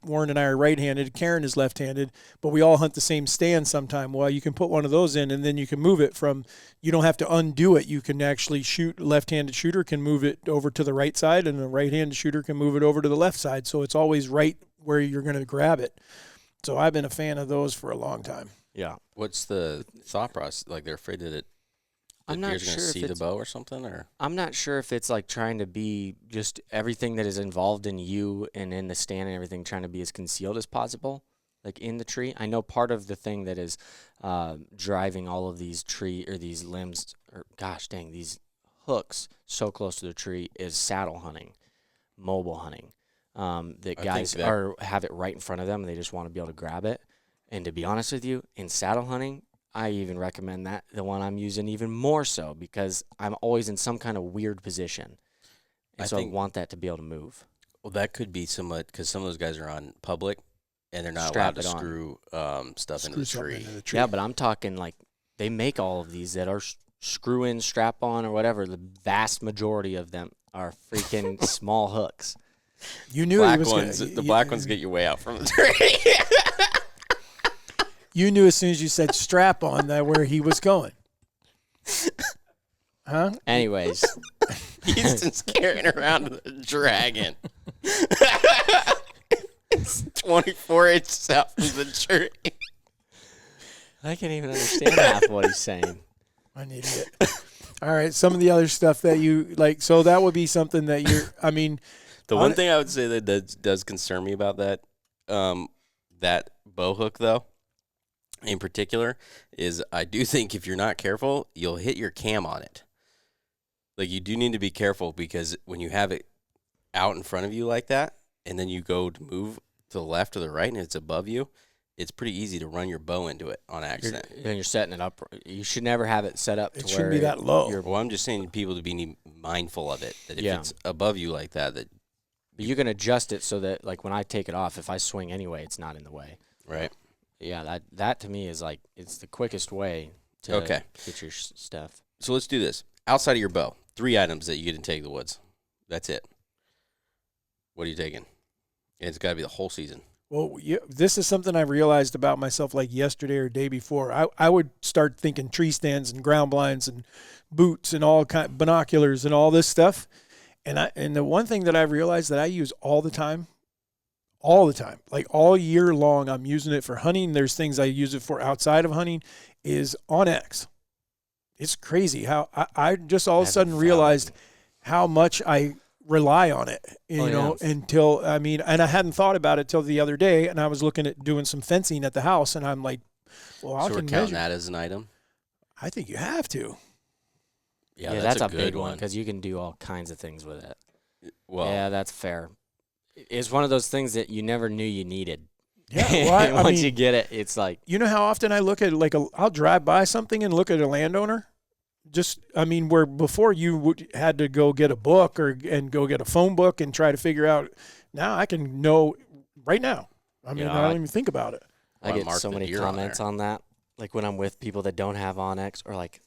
[SPEAKER 1] Warren and I are right-handed, Karen is left-handed, but we all hunt the same stand sometime. Well, you can put one of those in, and then you can move it from, you don't have to undo it. You can actually shoot, left-handed shooter can move it over to the right side, and the right-handed shooter can move it over to the left side. So it's always right where you're going to grab it. So I've been a fan of those for a long time.
[SPEAKER 3] Yeah.
[SPEAKER 2] What's the thought process? Like they're afraid that
[SPEAKER 3] I'm not
[SPEAKER 2] deer's
[SPEAKER 3] sure
[SPEAKER 2] going to
[SPEAKER 3] if
[SPEAKER 2] see the
[SPEAKER 3] it's-
[SPEAKER 2] bow or something, or
[SPEAKER 3] I'm not sure if it's like trying to be just everything that is involved in you and in the stand and everything, trying to be as concealed as possible, like in the tree. I know part of the thing that is driving all of these tree or these limbs, or gosh dang, these hooks so close to the tree is saddle hunting, mobile hunting. That guys have it right in front of them and they just want to be able to grab it. And to be honest with you, in saddle hunting, I even recommend that the one I'm using even more so because I'm always in some kind of weird position. And so I want that to be able to move.
[SPEAKER 2] Well, that could be somewhat because some of those guys are on public and they're not
[SPEAKER 3] Strap
[SPEAKER 2] allowed to
[SPEAKER 3] it on.
[SPEAKER 2] screw stuff into the tree.
[SPEAKER 3] Yeah, but I'm talking like they make all of these that are screw in, strap on, or whatever. The vast majority of them are freaking small hooks.
[SPEAKER 1] You knew
[SPEAKER 2] Black
[SPEAKER 1] he was
[SPEAKER 2] ones,
[SPEAKER 1] gonna,
[SPEAKER 2] the black ones get you way out from the tree.
[SPEAKER 1] You knew as soon as you said strap on that where he was going. Huh?
[SPEAKER 3] Anyways,
[SPEAKER 2] Houston's carrying around a dragon. It's 24 inches out from the tree.
[SPEAKER 3] I can't even understand half what he's saying.
[SPEAKER 1] I'm an idiot. All right, some of the other stuff that you like, so that would be something that you're, I mean.
[SPEAKER 2] The one thing I would say that does concern me about that, that bow hook though, in particular, is I do think if you're not careful, you'll hit your cam on it. Like you do need to be careful because when you have it out in front of you like that, and then you go to move to the left or the right, and it's above you, it's pretty easy to run your bow into it on accident.
[SPEAKER 3] You're setting it up. You should never have it set up to
[SPEAKER 1] It
[SPEAKER 3] where
[SPEAKER 1] shouldn't be that low.
[SPEAKER 2] Well, I'm just saying people to be mindful of it. That if it's above you like that,
[SPEAKER 3] But you can adjust it so that, like, when I take it off, if I swing anyway, it's not in the way.
[SPEAKER 2] right?
[SPEAKER 3] Yeah, that to me is like it's the quickest way to get your stuff.
[SPEAKER 2] So let's do this. Outside of your bow, 3 items that you get to take to the woods. That's it. What are you taking? And it's got to be the whole season.
[SPEAKER 1] Well, this is something I realized about myself like yesterday or day before. I would start thinking tree stands and ground blinds and boots and binoculars and all this stuff. And the one thing that I realized that I use all the time, like all year long, I'm using it for hunting. There's things I use it for outside of hunting, is Onyx. It's crazy how I just all of a sudden realized how much I rely on it, until, I mean, and I hadn't thought about it till the other day, and I was looking at doing some fencing at the house, and I'm like, well, I
[SPEAKER 2] So
[SPEAKER 1] can
[SPEAKER 2] we're counting
[SPEAKER 1] measure.
[SPEAKER 2] that as an item?
[SPEAKER 1] I think you have to.
[SPEAKER 2] Yeah,
[SPEAKER 3] that's a
[SPEAKER 2] good
[SPEAKER 3] big one because you can do all kinds of things with it.
[SPEAKER 2] Well,
[SPEAKER 3] Yeah, that's fair. It's one of those things that you never knew you needed.
[SPEAKER 1] Yeah, well, I
[SPEAKER 3] Once
[SPEAKER 1] mean,
[SPEAKER 3] you get it, it's like,
[SPEAKER 1] you know how often I look at I'll drive by something and look at a landowner. Where before you had to go get a book and go get a phone book and try to figure out. Now I can know right now. I mean, I don't even think about it.
[SPEAKER 3] I get
[SPEAKER 2] mark
[SPEAKER 3] so
[SPEAKER 2] the
[SPEAKER 3] many
[SPEAKER 2] deer on
[SPEAKER 3] comments on that. Like when I'm with people that don't have Onyx, or like,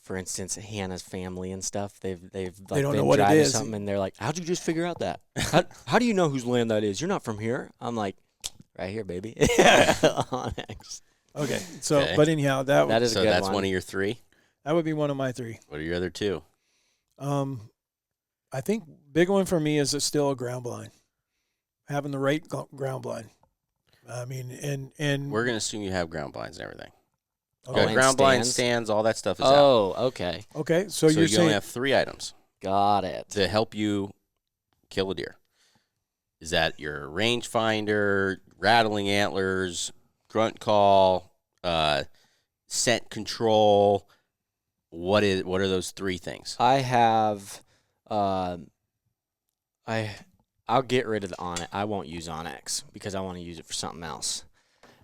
[SPEAKER 3] for instance, Hannah's family and stuff. They've like
[SPEAKER 1] They don't
[SPEAKER 3] been
[SPEAKER 1] know what it
[SPEAKER 3] driving
[SPEAKER 1] is.
[SPEAKER 3] something, and they're like, "How'd you just figure out that? How do you know whose land that is? You're not from here." I'm like, "Right here, baby." Onyx.
[SPEAKER 1] Okay, so
[SPEAKER 2] Okay.
[SPEAKER 1] but anyhow,
[SPEAKER 3] That is a
[SPEAKER 2] so
[SPEAKER 3] good
[SPEAKER 2] that's
[SPEAKER 3] one.
[SPEAKER 2] one of your 3.
[SPEAKER 1] that would be one of my 3.
[SPEAKER 2] What are your other 2?
[SPEAKER 1] I think big one for me is still a ground blind. Having the right ground blind. I mean, and
[SPEAKER 2] We're going to assume you have ground blinds and everything.
[SPEAKER 1] okay.
[SPEAKER 3] and
[SPEAKER 2] Ground blind
[SPEAKER 3] stands?
[SPEAKER 2] stands, all that stuff is out.
[SPEAKER 3] Oh, okay,
[SPEAKER 1] Okay, so
[SPEAKER 2] So
[SPEAKER 1] you're
[SPEAKER 2] you
[SPEAKER 1] saying
[SPEAKER 2] only have 3 items
[SPEAKER 3] got it.
[SPEAKER 2] to help you kill a deer. Is that your rangefinder, rattling antlers, grunt call, scent control? What are those 3 things?
[SPEAKER 3] I have, I'll get rid of the Onyx. I won't use Onyx because I want to use it for something else.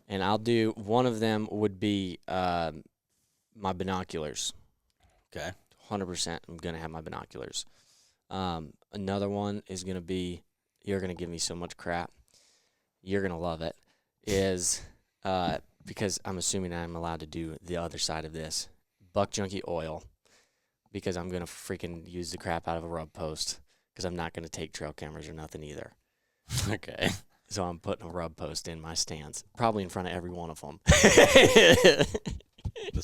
[SPEAKER 3] And I'll do, one of them would be my binoculars.
[SPEAKER 2] Okay.
[SPEAKER 3] 100% I'm going to have my binoculars. Another one is going to be, you're going to give me so much crap. You're going to love it, is because I'm assuming I'm allowed to do the other side of this. Buck junkie oil. because I'm gonna freaking use the crap out of a rub post because I'm not gonna take trail cameras or nothing either.
[SPEAKER 2] Okay.
[SPEAKER 3] So I'm putting a rub post in my stands, probably in front of every one of them.
[SPEAKER 2] That's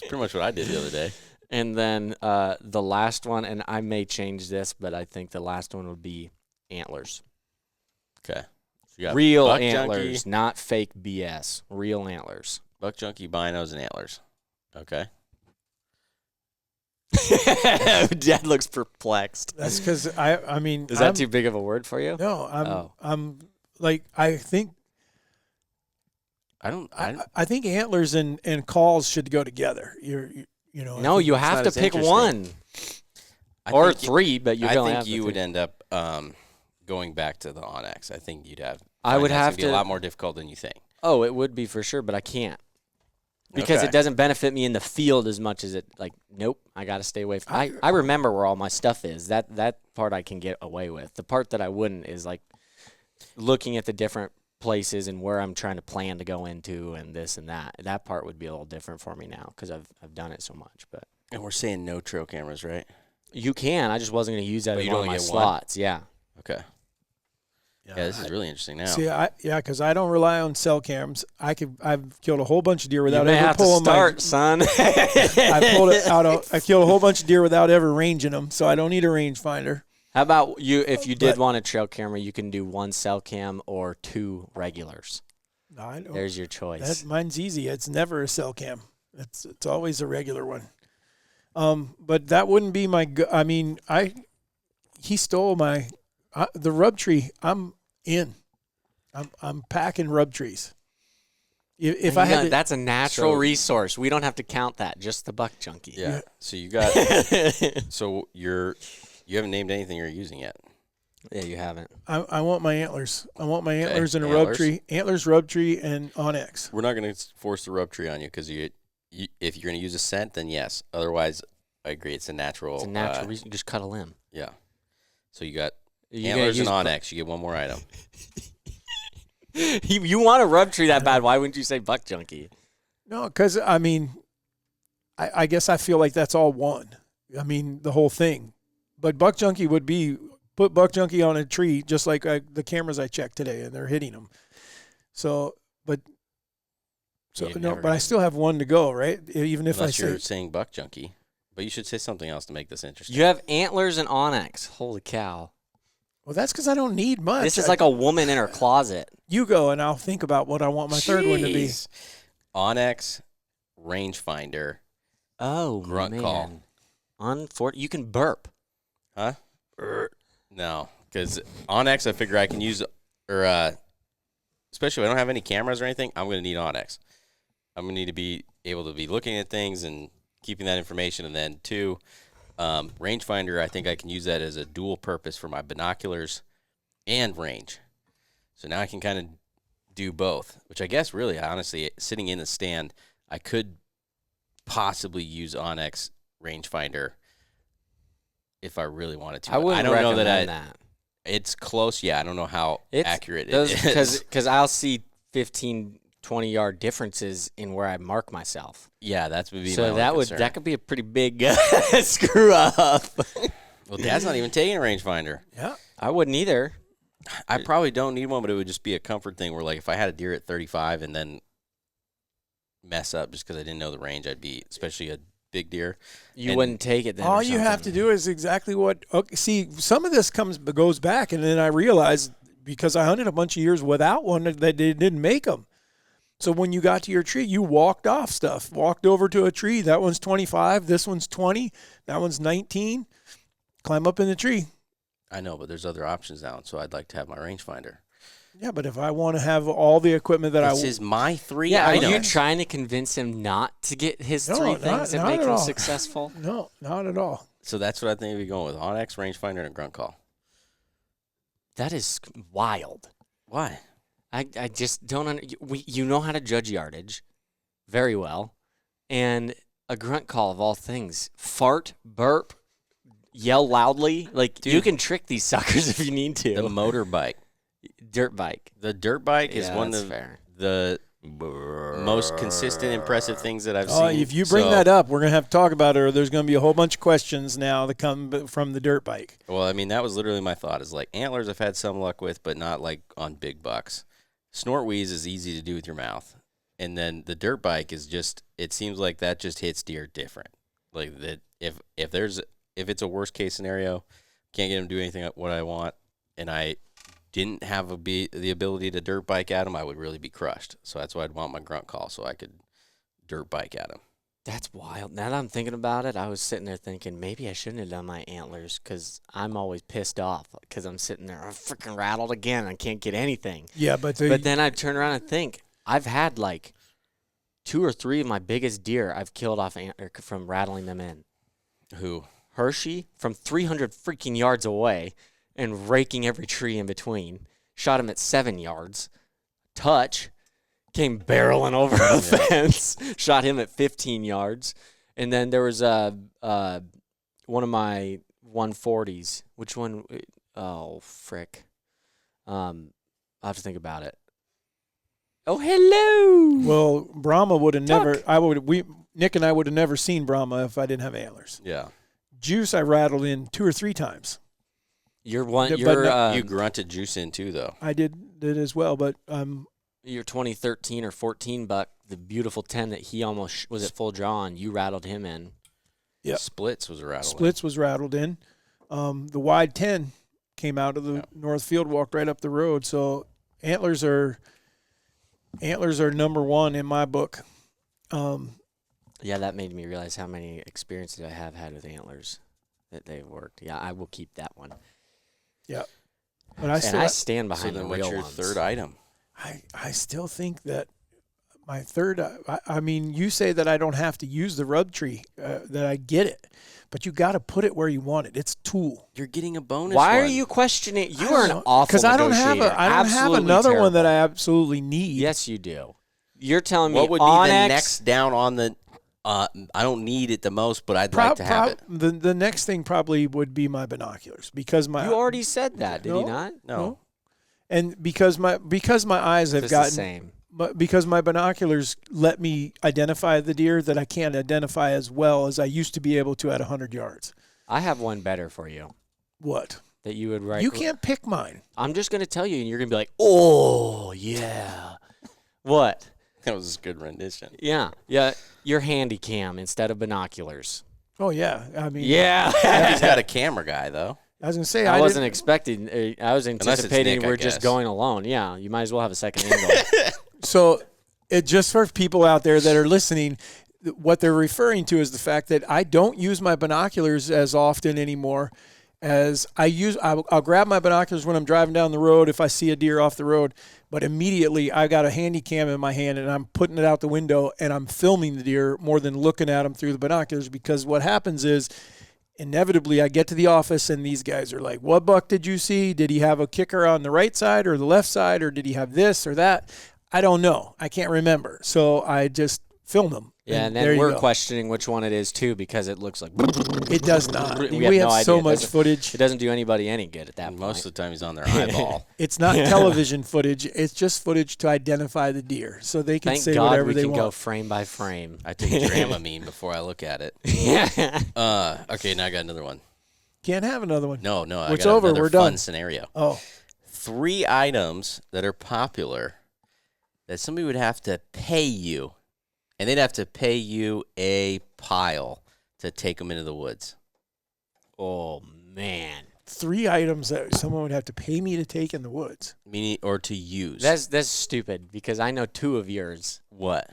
[SPEAKER 2] pretty much what I did the other day.
[SPEAKER 3] And then the last one, and I may change this, but I think the last one would be antlers.
[SPEAKER 2] Okay. So you got
[SPEAKER 3] Real
[SPEAKER 2] buck
[SPEAKER 3] antlers,
[SPEAKER 2] junkie,
[SPEAKER 3] not fake BS. Real antlers.
[SPEAKER 2] buck junkie, binos, and antlers. Okay.
[SPEAKER 3] Dad looks perplexed.
[SPEAKER 1] That's because I mean,
[SPEAKER 3] Is that too big of a word for you?
[SPEAKER 1] No, I'm like, I think I think antlers and calls should go together. You know.
[SPEAKER 3] No, you have
[SPEAKER 2] not
[SPEAKER 3] to
[SPEAKER 2] as
[SPEAKER 3] pick
[SPEAKER 2] interesting.
[SPEAKER 3] one or three, but you
[SPEAKER 2] I
[SPEAKER 3] don't
[SPEAKER 2] think
[SPEAKER 3] have
[SPEAKER 2] you
[SPEAKER 3] to
[SPEAKER 2] would
[SPEAKER 3] three.
[SPEAKER 2] end up going back to the Onyx. I think you'd have.
[SPEAKER 3] I would
[SPEAKER 2] that's
[SPEAKER 3] have
[SPEAKER 2] gonna be
[SPEAKER 3] to-
[SPEAKER 2] a lot more difficult than you think.
[SPEAKER 3] Oh, it would be for sure, but I can't. Because
[SPEAKER 2] Okay.
[SPEAKER 3] it doesn't benefit me in the field as much as it, like, nope, I got to stay away from. I remember where all my stuff is. That part I can get away with. The part that I wouldn't is, like, looking at the different places and where I'm trying to plan to go into and this and that. That part would be a little different for me now because I've done it so much. But
[SPEAKER 2] And we're saying no trail cameras, right?
[SPEAKER 3] you can. I just wasn't going to use that
[SPEAKER 2] But
[SPEAKER 3] in
[SPEAKER 2] you'd
[SPEAKER 3] one of
[SPEAKER 2] only
[SPEAKER 3] my
[SPEAKER 2] get one?
[SPEAKER 3] slots. Yeah.
[SPEAKER 2] Okay. Yeah, this is really interesting now.
[SPEAKER 1] See, because I don't rely on cell cams. I've killed a whole bunch of deer without
[SPEAKER 3] You may
[SPEAKER 1] ever
[SPEAKER 3] have to
[SPEAKER 1] pulling
[SPEAKER 3] start, son.
[SPEAKER 1] I killed a whole bunch of deer without ever ranging them, so I don't need a rangefinder.
[SPEAKER 3] How about you? If you did
[SPEAKER 1] But-
[SPEAKER 3] want a trail camera, you can do one cell cam or two regulars.
[SPEAKER 1] No, I don't.
[SPEAKER 3] There's your choice.
[SPEAKER 1] Mine's easy. It's never a cell cam. It's always a regular one. But that wouldn't be my. I mean, he stole my the rub tree. I'm in. I'm packing rub trees. If I had to,
[SPEAKER 3] that's a natural
[SPEAKER 2] So-
[SPEAKER 3] resource. We don't have to count that. Just the buck junkie.
[SPEAKER 2] Yeah. So you got. So you haven't named anything you're using yet.
[SPEAKER 3] Yeah, you haven't.
[SPEAKER 1] I want my antlers. I want my
[SPEAKER 2] Okay,
[SPEAKER 1] antlers and a
[SPEAKER 2] antlers.
[SPEAKER 1] rub tree. Antlers, rub tree, and Onyx.
[SPEAKER 2] We're not going to force the rub tree on you because if you're going to use a scent, then yes. Otherwise, I agree. It's a natural.
[SPEAKER 3] It's a natural reason. You just cut a limb.
[SPEAKER 2] Yeah. So you got
[SPEAKER 3] You're
[SPEAKER 2] antlers and
[SPEAKER 3] gonna
[SPEAKER 2] Onyx. You get one more item.
[SPEAKER 3] you want a rub tree that bad? Why wouldn't you say buck junkie?
[SPEAKER 1] No, because I mean, I guess I feel like that's all one. I mean, the whole thing. But buck junkie would be put buck junkie on a tree, just like the cameras I checked today, and they're hitting them. So, but
[SPEAKER 2] You've
[SPEAKER 1] no,
[SPEAKER 2] never
[SPEAKER 1] but I
[SPEAKER 2] had-
[SPEAKER 1] still have one to go, right? Even if
[SPEAKER 2] Unless
[SPEAKER 1] I
[SPEAKER 2] you're
[SPEAKER 1] say,
[SPEAKER 2] saying buck junkie. But you should say something else to make this interesting.
[SPEAKER 3] You have antlers and onyx. Holy cow!
[SPEAKER 1] well, that's because I don't need much.
[SPEAKER 3] This is like a woman in her closet.
[SPEAKER 1] You go, and I'll think about what I want my third one to be.
[SPEAKER 2] Jeez. Onyx, rangefinder,
[SPEAKER 3] Oh
[SPEAKER 2] Grunt
[SPEAKER 3] man!
[SPEAKER 2] call.
[SPEAKER 3] You can burp.
[SPEAKER 2] huh? No, because Onyx, I figure I can use, or especially if I don't have any cameras or anything, I'm going to need Onyx. I'm going to need to be able to be looking at things and keeping that information. And then two, rangefinder, I think I can use that as a dual purpose for my binoculars and range. So now I can kind of do both, which I guess really, honestly, sitting in the stand, I could possibly use Onyx rangefinder if I really wanted to.
[SPEAKER 3] I wouldn't
[SPEAKER 2] don't know
[SPEAKER 3] recommend
[SPEAKER 2] that it's close. Yeah, I don't know how accurate it
[SPEAKER 3] those,
[SPEAKER 2] is.
[SPEAKER 3] Because I'll see 15, 20-yard differences in where I mark myself.
[SPEAKER 2] Yeah, that's would be my
[SPEAKER 3] So
[SPEAKER 2] only concern.
[SPEAKER 3] that could be a pretty big screw up.
[SPEAKER 2] Well, Dad's not even taking a rangefinder.
[SPEAKER 1] Yeah.
[SPEAKER 3] I wouldn't either.
[SPEAKER 2] I probably don't need one, but it would just be a comfort thing where, like, if I had a deer at 35 and then mess up just because I didn't know the range, I'd be, especially a big deer.
[SPEAKER 3] You
[SPEAKER 2] And
[SPEAKER 3] wouldn't take it then.
[SPEAKER 1] All
[SPEAKER 3] or
[SPEAKER 1] you have to
[SPEAKER 3] something.
[SPEAKER 1] do is exactly what. Okay, see, some of this goes back, and then I realized because I hunted a bunch of years without one that they didn't make them. So when you got to your tree, you walked off stuff. Walked over to a tree. That one's 25. This one's 20. That one's 19. Climb up in the tree.
[SPEAKER 2] I know, but there's other options now, and so I'd like to have my rangefinder.
[SPEAKER 1] Yeah, but if I want to have all the equipment that
[SPEAKER 2] This is my three
[SPEAKER 3] Yeah, are
[SPEAKER 2] items.
[SPEAKER 3] you trying to convince him not to get his
[SPEAKER 1] No,
[SPEAKER 3] three
[SPEAKER 1] not-
[SPEAKER 3] things that
[SPEAKER 1] not
[SPEAKER 3] make
[SPEAKER 1] at
[SPEAKER 3] him
[SPEAKER 1] all.
[SPEAKER 3] successful?
[SPEAKER 1] no, not at all.
[SPEAKER 2] So that's what I think we'd be going with: Onyx, rangefinder, and a grunt call.
[SPEAKER 3] That is wild.
[SPEAKER 2] Why?
[SPEAKER 3] I just don't. You know how to judge yardage very well, and a grunt call of all things: fart, burp, yell loudly. Like you
[SPEAKER 2] Dude.
[SPEAKER 3] can trick these suckers if you need to.
[SPEAKER 2] The motorbike.
[SPEAKER 3] Dirt bike.
[SPEAKER 2] The dirt bike is
[SPEAKER 3] Yeah,
[SPEAKER 2] one
[SPEAKER 3] that's
[SPEAKER 2] of
[SPEAKER 3] fair.
[SPEAKER 2] the most consistent, impressive things that I've seen.
[SPEAKER 1] If you bring that up, we're going to have to talk about it, or there's going to be a whole bunch of questions now that come from the dirt bike.
[SPEAKER 2] Well, I mean, that was literally my thought, is like antlers I've had some luck with, but not like on big bucks. Snort wheeze is easy to do with your mouth. And then the dirt bike is just, it seems like that just hits deer different. Like that, if it's a worst case scenario, can't get them to do anything what I want, and I didn't have the ability to dirt bike at them, I would really be crushed. So that's why I'd want my grunt call, so I could dirt bike at them.
[SPEAKER 3] That's wild. Now that I'm thinking about it, I was sitting there thinking maybe I shouldn't have done my antlers because I'm always pissed off because I'm sitting there, I'm freaking rattled again. I can't get anything.
[SPEAKER 1] Yeah, but
[SPEAKER 3] then I turn around and think I've had like 2 or 3 of my biggest deer I've killed off antler from rattling them in.
[SPEAKER 2] Who?
[SPEAKER 3] Hershey from 300 freaking yards away and raking every tree in between. Shot him at 7 yards. Touch. Came barreling over a fence. Shot him at 15 yards. And then there was one of my 140s. Which one? Oh, frick. I'll have to think about it. Oh, hello.
[SPEAKER 1] Well, Brahma would have never. Nick and I would have never seen Brahma if I didn't have antlers.
[SPEAKER 2] Yeah.
[SPEAKER 1] Juice I rattled in 2 or 3 times.
[SPEAKER 3] You're one.
[SPEAKER 2] You grunted Juice in too, though.
[SPEAKER 1] I did as well, but
[SPEAKER 3] your 2013 or 14 buck, the beautiful 10 that he almost was at full draw on, you rattled him in.
[SPEAKER 1] Yeah.
[SPEAKER 2] Splits was rattled.
[SPEAKER 1] Splits was rattled in. The wide 10 came out of the north field, walked right up the road. So antlers are number one in my book.
[SPEAKER 3] Yeah, that made me realize how many experiences I have had with antlers that they've worked. Yeah, I will keep that one.
[SPEAKER 1] Yeah. But I
[SPEAKER 3] stand behind the real
[SPEAKER 2] what's your
[SPEAKER 3] ones.
[SPEAKER 2] third item?
[SPEAKER 1] I still think that my third, I mean, you say that I don't have to use the rub tree, that I get it, but you got to put it where you want it. It's tool.
[SPEAKER 2] You're getting a bonus.
[SPEAKER 3] Why
[SPEAKER 2] one.
[SPEAKER 3] are you questioning? You are an awful
[SPEAKER 1] because I don't have another
[SPEAKER 3] terrible
[SPEAKER 1] one that I absolutely need.
[SPEAKER 3] Yes, you do. You're telling me
[SPEAKER 2] what would
[SPEAKER 3] Onyx,
[SPEAKER 2] be the next down on the? I don't need it the most, but I'd like to have it.
[SPEAKER 1] The next thing probably would be my binoculars because my.
[SPEAKER 3] You already said that, did you not?
[SPEAKER 2] No.
[SPEAKER 1] And because my eyes have gotten
[SPEAKER 3] the same.
[SPEAKER 1] But because my binoculars let me identify the deer that I can't identify as well as I used to be able to at 100 yards.
[SPEAKER 3] I have one better for you.
[SPEAKER 1] What?
[SPEAKER 3] That you would write.
[SPEAKER 1] You can't pick mine.
[SPEAKER 3] I'm just going to tell you, and you're going to be like, oh, yeah. What?
[SPEAKER 2] That was a good rendition.
[SPEAKER 3] Yeah. Your handy cam instead of binoculars.
[SPEAKER 1] Oh, yeah. I mean.
[SPEAKER 3] Yeah.
[SPEAKER 2] He's got a camera guy, though.
[SPEAKER 1] I was going to say,
[SPEAKER 3] I wasn't expecting. I was anticipating
[SPEAKER 2] Nick,
[SPEAKER 3] we're just going alone. Yeah. You might as well have a second angle.
[SPEAKER 1] So, it just for people out there that are listening, what they're referring to is the fact that I don't use my binoculars as often anymore as I use. I'll grab my binoculars when I'm driving down the road if I see a deer off the road, but immediately I got a handy cam in my hand and I'm putting it out the window and I'm filming the deer more than looking at them through the binoculars, because what happens is inevitably I get to the office and these guys are like, what buck did you see? Did he have a kicker on the right side or the left side, or did he have this or that? I don't know. I can't remember. So I just film them.
[SPEAKER 3] Yeah, and then we're questioning which one it is, too, because it looks like...
[SPEAKER 1] It does not.
[SPEAKER 3] We have
[SPEAKER 1] so much footage.
[SPEAKER 3] It doesn't do anybody any good at that point.
[SPEAKER 2] Most of the time he's on their eyeball.
[SPEAKER 1] It's not television footage. It's just footage to identify the deer. So they can say whatever they want.
[SPEAKER 3] Thank God we can go frame by frame.
[SPEAKER 2] I take Dramamine before I look at it.
[SPEAKER 3] Yeah.
[SPEAKER 2] Okay, now I got another one.
[SPEAKER 1] Can't have another one.
[SPEAKER 2] No.
[SPEAKER 1] It's
[SPEAKER 2] I got
[SPEAKER 1] over.
[SPEAKER 2] another
[SPEAKER 1] We're
[SPEAKER 2] fun
[SPEAKER 1] done.
[SPEAKER 2] scenario.
[SPEAKER 1] Oh.
[SPEAKER 2] 3 items that are popular that somebody would have to pay you, and they'd have to pay you a pile to take them into the woods.
[SPEAKER 3] Oh, man.
[SPEAKER 1] 3 items that someone would have to pay me to take in the woods.
[SPEAKER 2] Meaning, or to use.
[SPEAKER 3] That's stupid, because I know 2 of yours.
[SPEAKER 2] What?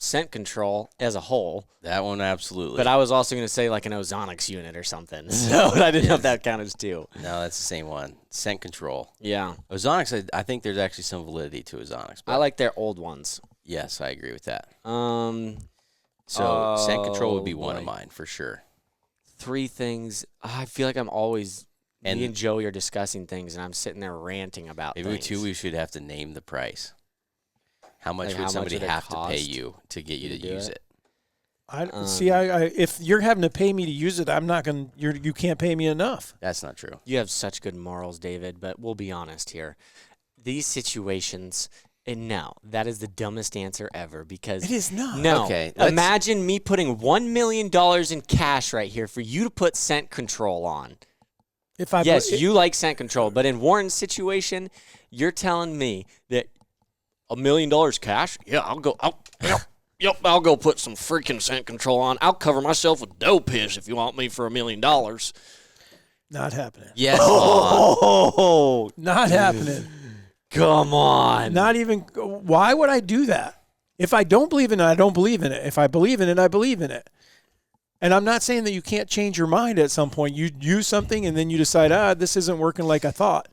[SPEAKER 3] Scent control as a whole.
[SPEAKER 2] That one, absolutely.
[SPEAKER 3] But I was also going to say like an ozonics unit or something. So I didn't know if that counted as 2.
[SPEAKER 2] No, that's the same one. Scent control.
[SPEAKER 3] Yeah.
[SPEAKER 2] Ozonics, I think there's actually some validity to Ozonics.
[SPEAKER 3] I like their old ones.
[SPEAKER 2] Yes, I agree with that.
[SPEAKER 3] So
[SPEAKER 2] scent control would be one of mine for sure.
[SPEAKER 3] 3 things. I feel like I'm always... me and Joey are discussing things, and I'm sitting there ranting about things.
[SPEAKER 2] Maybe, too, we should have to name the price. How much would somebody have to pay you to get you to use it?
[SPEAKER 1] If you're having to pay me to use it, I'm not going. You can't pay me enough.
[SPEAKER 2] That's not true.
[SPEAKER 3] You have such good morals, David. But we'll be honest here. These situations, And no, that is the dumbest answer ever because
[SPEAKER 1] It is not.
[SPEAKER 3] No.
[SPEAKER 2] Okay,
[SPEAKER 3] Imagine me putting $1 million in cash right here for you to put scent control on.
[SPEAKER 1] If I
[SPEAKER 3] Yes, you like scent control, but in Warren's situation, you're telling me that $1 million cash? Yeah, I'll go. I'll go put some freaking scent control on. I'll cover myself with dough piss if you want me for $1 million.
[SPEAKER 1] not happening.
[SPEAKER 2] Yes.
[SPEAKER 3] Oh,
[SPEAKER 1] Not happening.
[SPEAKER 3] come on.
[SPEAKER 1] Not even. Why would I do that? If I don't believe in it, I don't believe in it. If I believe in it, I believe in it. And I'm not saying that you can't change your mind at some point. You use something and then you decide, this isn't working like I thought.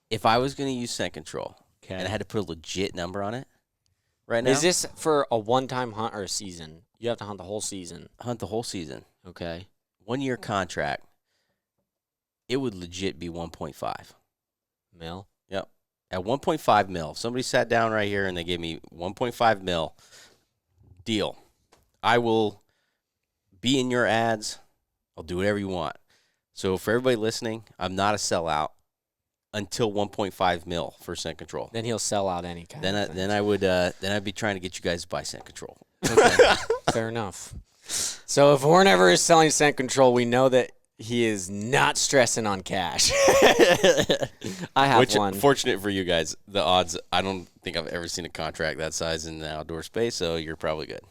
[SPEAKER 2] If I was going to use scent control
[SPEAKER 3] Okay.
[SPEAKER 2] and I had to put a legit number on it right now,
[SPEAKER 3] Is this for a one-time hunt or a season? You have to hunt the whole season.
[SPEAKER 2] hunt the whole season,
[SPEAKER 3] Okay.
[SPEAKER 2] 1-year contract, it would legit be 1.5.
[SPEAKER 3] Mil?
[SPEAKER 2] Yep. At 1.5 mil, if somebody sat down right here and they gave me 1.5 mil, deal. I will be in your ads. I'll do whatever you want. So for everybody listening, I'm not a sellout until 1.5 mil for scent control.
[SPEAKER 3] Then he'll sell out any kind of thing.
[SPEAKER 2] Then I'd be trying to get you guys to buy scent control.
[SPEAKER 3] Okay. Fair enough. So if Warren ever is selling scent control, we know that he is not stressing on cash. I have
[SPEAKER 2] Which,
[SPEAKER 3] one.
[SPEAKER 2] fortunate for you guys, the odds, I don't think I've ever seen a contract that size in the outdoor space, so you're probably good.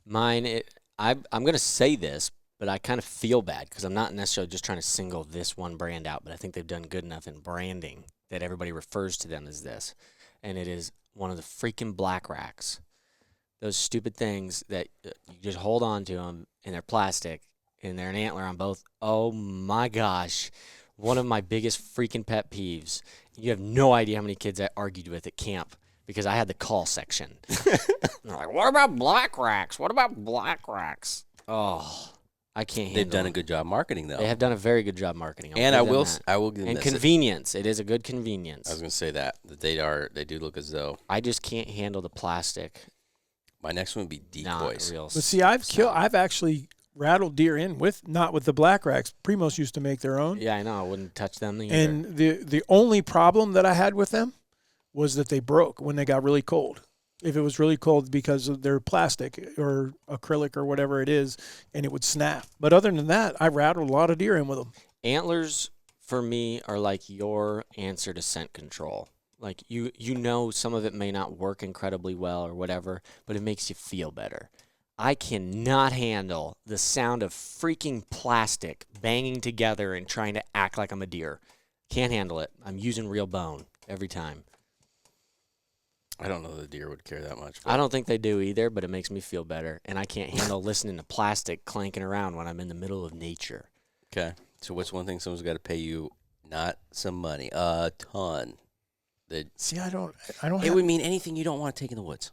[SPEAKER 3] Mine, I'm going to say this, but I kind of feel bad because I'm not necessarily just trying to single this one brand out, but I think they've done good enough in branding that everybody refers to them as this. And it is one of the freaking black racks. Those stupid things that you just hold on to them, and they're plastic, and they're an antler on both. Oh, my gosh. One of my biggest freaking pet peeves. You have no idea how many kids I argued with at camp because I had the call section. They're like, what about black racks? What about black racks? Oh, I can't handle
[SPEAKER 2] They've done
[SPEAKER 3] it.
[SPEAKER 2] a good job marketing, though.
[SPEAKER 3] They have done a very good job marketing.
[SPEAKER 2] And I will give them
[SPEAKER 3] And
[SPEAKER 2] this.
[SPEAKER 3] convenience. It is a good convenience.
[SPEAKER 2] I was going to say that they do look as though.
[SPEAKER 3] I just can't handle the plastic.
[SPEAKER 2] My next one would be
[SPEAKER 3] Not
[SPEAKER 2] decoys.
[SPEAKER 3] real.
[SPEAKER 1] But see, I've actually rattled deer in not with the black racks. Primos used to make their own.
[SPEAKER 3] Yeah, I know. I wouldn't touch them either.
[SPEAKER 1] And the only problem that I had with them was that they broke when they got really cold. If it was really cold because of their plastic or acrylic or whatever it is, and it would snap. But other than that, I rattled a lot of deer in with them.
[SPEAKER 3] Antlers, for me, are like your answer to scent control. Like, you know some of it may not work incredibly well or whatever, but it makes you feel better. I cannot handle the sound of freaking plastic banging together and trying to act like I'm a deer. Can't handle it. I'm using real bone every time.
[SPEAKER 2] I don't know the deer would care that much.
[SPEAKER 3] I don't think they do either, but it makes me feel better. And I can't handle listening to plastic clanking around when I'm in the middle of nature.
[SPEAKER 2] Okay. So what's one thing someone's got to pay you? Not some money, a ton.
[SPEAKER 1] See, I don't.
[SPEAKER 2] It would mean anything you don't want to take in the woods.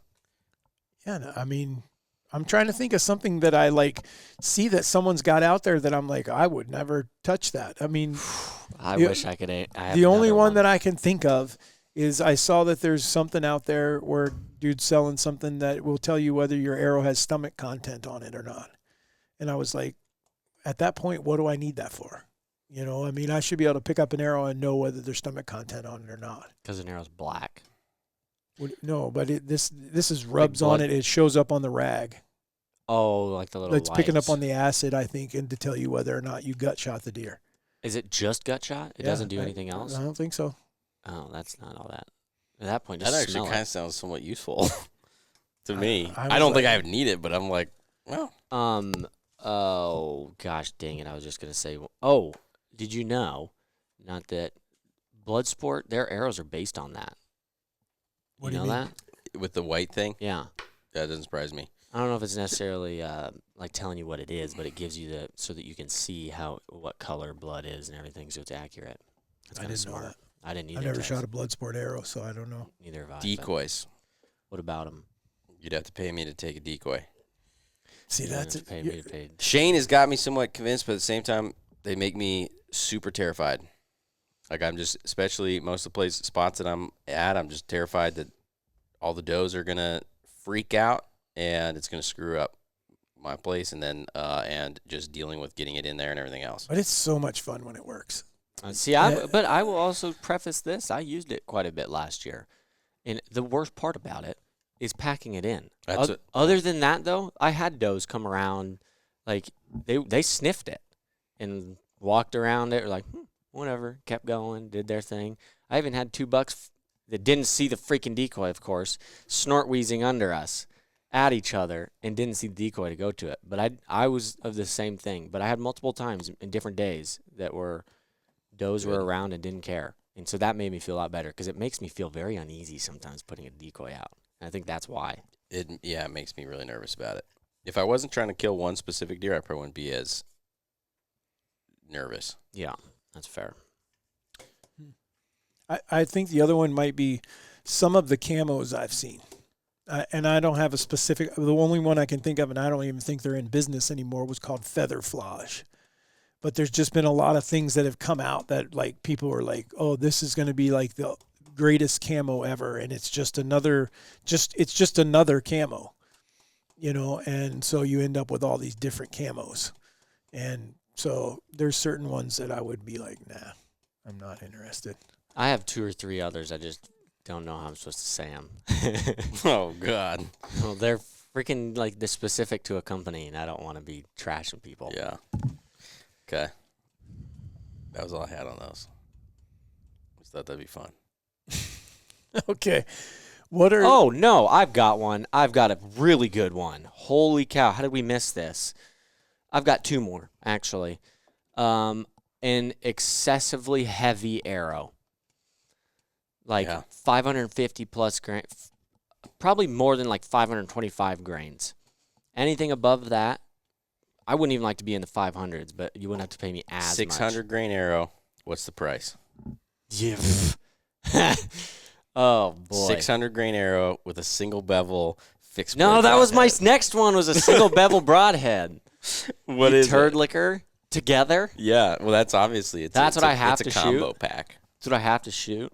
[SPEAKER 1] Yeah, no, I mean, I'm trying to think of something that I see that someone's got out there that I'm like, I would never touch that. I mean,
[SPEAKER 3] I wish I could.
[SPEAKER 1] The only one that I can think of is I saw that there's something out there where dude's selling something that will tell you whether your arrow has stomach content on it or not. And I was like, at that point, what do I need that for? You know, I mean, I should be able to pick up an arrow and know whether there's stomach content on it or not.
[SPEAKER 3] Because an arrow's black.
[SPEAKER 1] No, but this is rubs on it. It shows up on the rag.
[SPEAKER 3] Oh, like the little
[SPEAKER 1] It's picking up
[SPEAKER 3] lights.
[SPEAKER 1] on the acid, I think, and to tell you whether or not you gut shot the deer.
[SPEAKER 3] Is it just gut shot? It doesn't do anything else?
[SPEAKER 1] I don't think so.
[SPEAKER 3] Oh, that's not all that. At that point,
[SPEAKER 2] That
[SPEAKER 3] just
[SPEAKER 2] actually
[SPEAKER 3] smell
[SPEAKER 2] kind
[SPEAKER 3] it.
[SPEAKER 2] of sounds somewhat useful to me.
[SPEAKER 1] I
[SPEAKER 2] I don't
[SPEAKER 1] was
[SPEAKER 2] think
[SPEAKER 1] like-
[SPEAKER 2] I would need it, but I'm like, well,
[SPEAKER 3] Oh, gosh dang it. I was just going to say, oh, did you know, not that Bloodsport, their arrows are based on that.
[SPEAKER 1] What
[SPEAKER 3] you
[SPEAKER 1] do
[SPEAKER 3] know
[SPEAKER 1] you mean?
[SPEAKER 3] that?
[SPEAKER 2] with the white thing,
[SPEAKER 3] Yeah.
[SPEAKER 2] that doesn't surprise me.
[SPEAKER 3] I don't know if it's necessarily like telling you what it is, but it gives you so that you can see what color blood is and everything, so it's accurate. That's
[SPEAKER 1] I
[SPEAKER 3] kind of
[SPEAKER 1] didn't know
[SPEAKER 3] smart.
[SPEAKER 1] that.
[SPEAKER 3] I didn't either.
[SPEAKER 1] I've never
[SPEAKER 3] Tess.
[SPEAKER 1] shot a Bloodsport arrow, so I don't know.
[SPEAKER 3] Neither have I. but
[SPEAKER 2] Decoys.
[SPEAKER 3] What about them?
[SPEAKER 2] You'd have to pay me to take a decoy.
[SPEAKER 1] See, that's
[SPEAKER 3] pay me to pay.
[SPEAKER 2] Shane has got me somewhat convinced, but at the same time, they make me super terrified. Like, I'm just, especially most of the spots that I'm at, I'm just terrified that all the does are going to freak out and it's going to screw up my place, and then and just dealing with getting it in there and everything else.
[SPEAKER 1] But it's so much fun when it works.
[SPEAKER 3] But I will also preface this. I used it quite a bit last year, And the worst part about it is packing it in.
[SPEAKER 2] That's
[SPEAKER 3] Other than that, though, I had does come around, like, they sniffed it and walked around it, or like, whatever, kept going, did their thing. I even had 2 bucks that didn't see the freaking decoy, of course, snort wheezing under us at each other and didn't see the decoy to go to it. But I was of the same thing. But I had multiple times in different days that does were around and didn't care. And so that made me feel a lot better, because it makes me feel very uneasy sometimes putting a decoy out. And I think that's why.
[SPEAKER 2] It makes me really nervous about it. If I wasn't trying to kill one specific deer, I probably wouldn't be as nervous.
[SPEAKER 3] Yeah, that's fair.
[SPEAKER 1] I think the other one might be some of the camos I've seen. And I don't have a specific, the only one I can think of, and I don't even think they're in business anymore, was called feather flage. But there's just been a lot of things that have come out that, like, people are like, oh, this is going to be like the greatest camo ever. And it's just another camo, you know? And so you end up with all these different camos. And so there's certain ones that I would be like, nah, I'm not interested.
[SPEAKER 3] I have 2 or 3 others. I just don't know how I'm supposed to say them.
[SPEAKER 2] Oh, God.
[SPEAKER 3] Well, they're freaking, like, they're specific to a company, and I don't want to be trashing people.
[SPEAKER 2] Yeah. Okay. That was all I had on those. Just thought that'd be fun.
[SPEAKER 1] Okay. What are...
[SPEAKER 3] Oh, no, I've got one. I've got a really good one. Holy cow, how did we miss this? I've got 2 more, actually. An excessively heavy arrow. Like 550 plus grains, probably more than like 525 grains. Anything above that, I wouldn't even like to be in the 500s, but you wouldn't have to pay me as
[SPEAKER 2] 600
[SPEAKER 3] much.
[SPEAKER 2] grain arrow. What's the price?
[SPEAKER 3] Yeah. Oh, boy.
[SPEAKER 2] 600 grain arrow with a single bevel fixed.
[SPEAKER 3] No, that was my next one, was a single bevel broadhead.
[SPEAKER 2] What is
[SPEAKER 3] turd
[SPEAKER 2] it?
[SPEAKER 3] liquor together?
[SPEAKER 2] Yeah, well, that's obviously
[SPEAKER 3] That's what I have to
[SPEAKER 2] It's a combo
[SPEAKER 3] shoot.
[SPEAKER 2] pack.
[SPEAKER 3] That's what I have to shoot.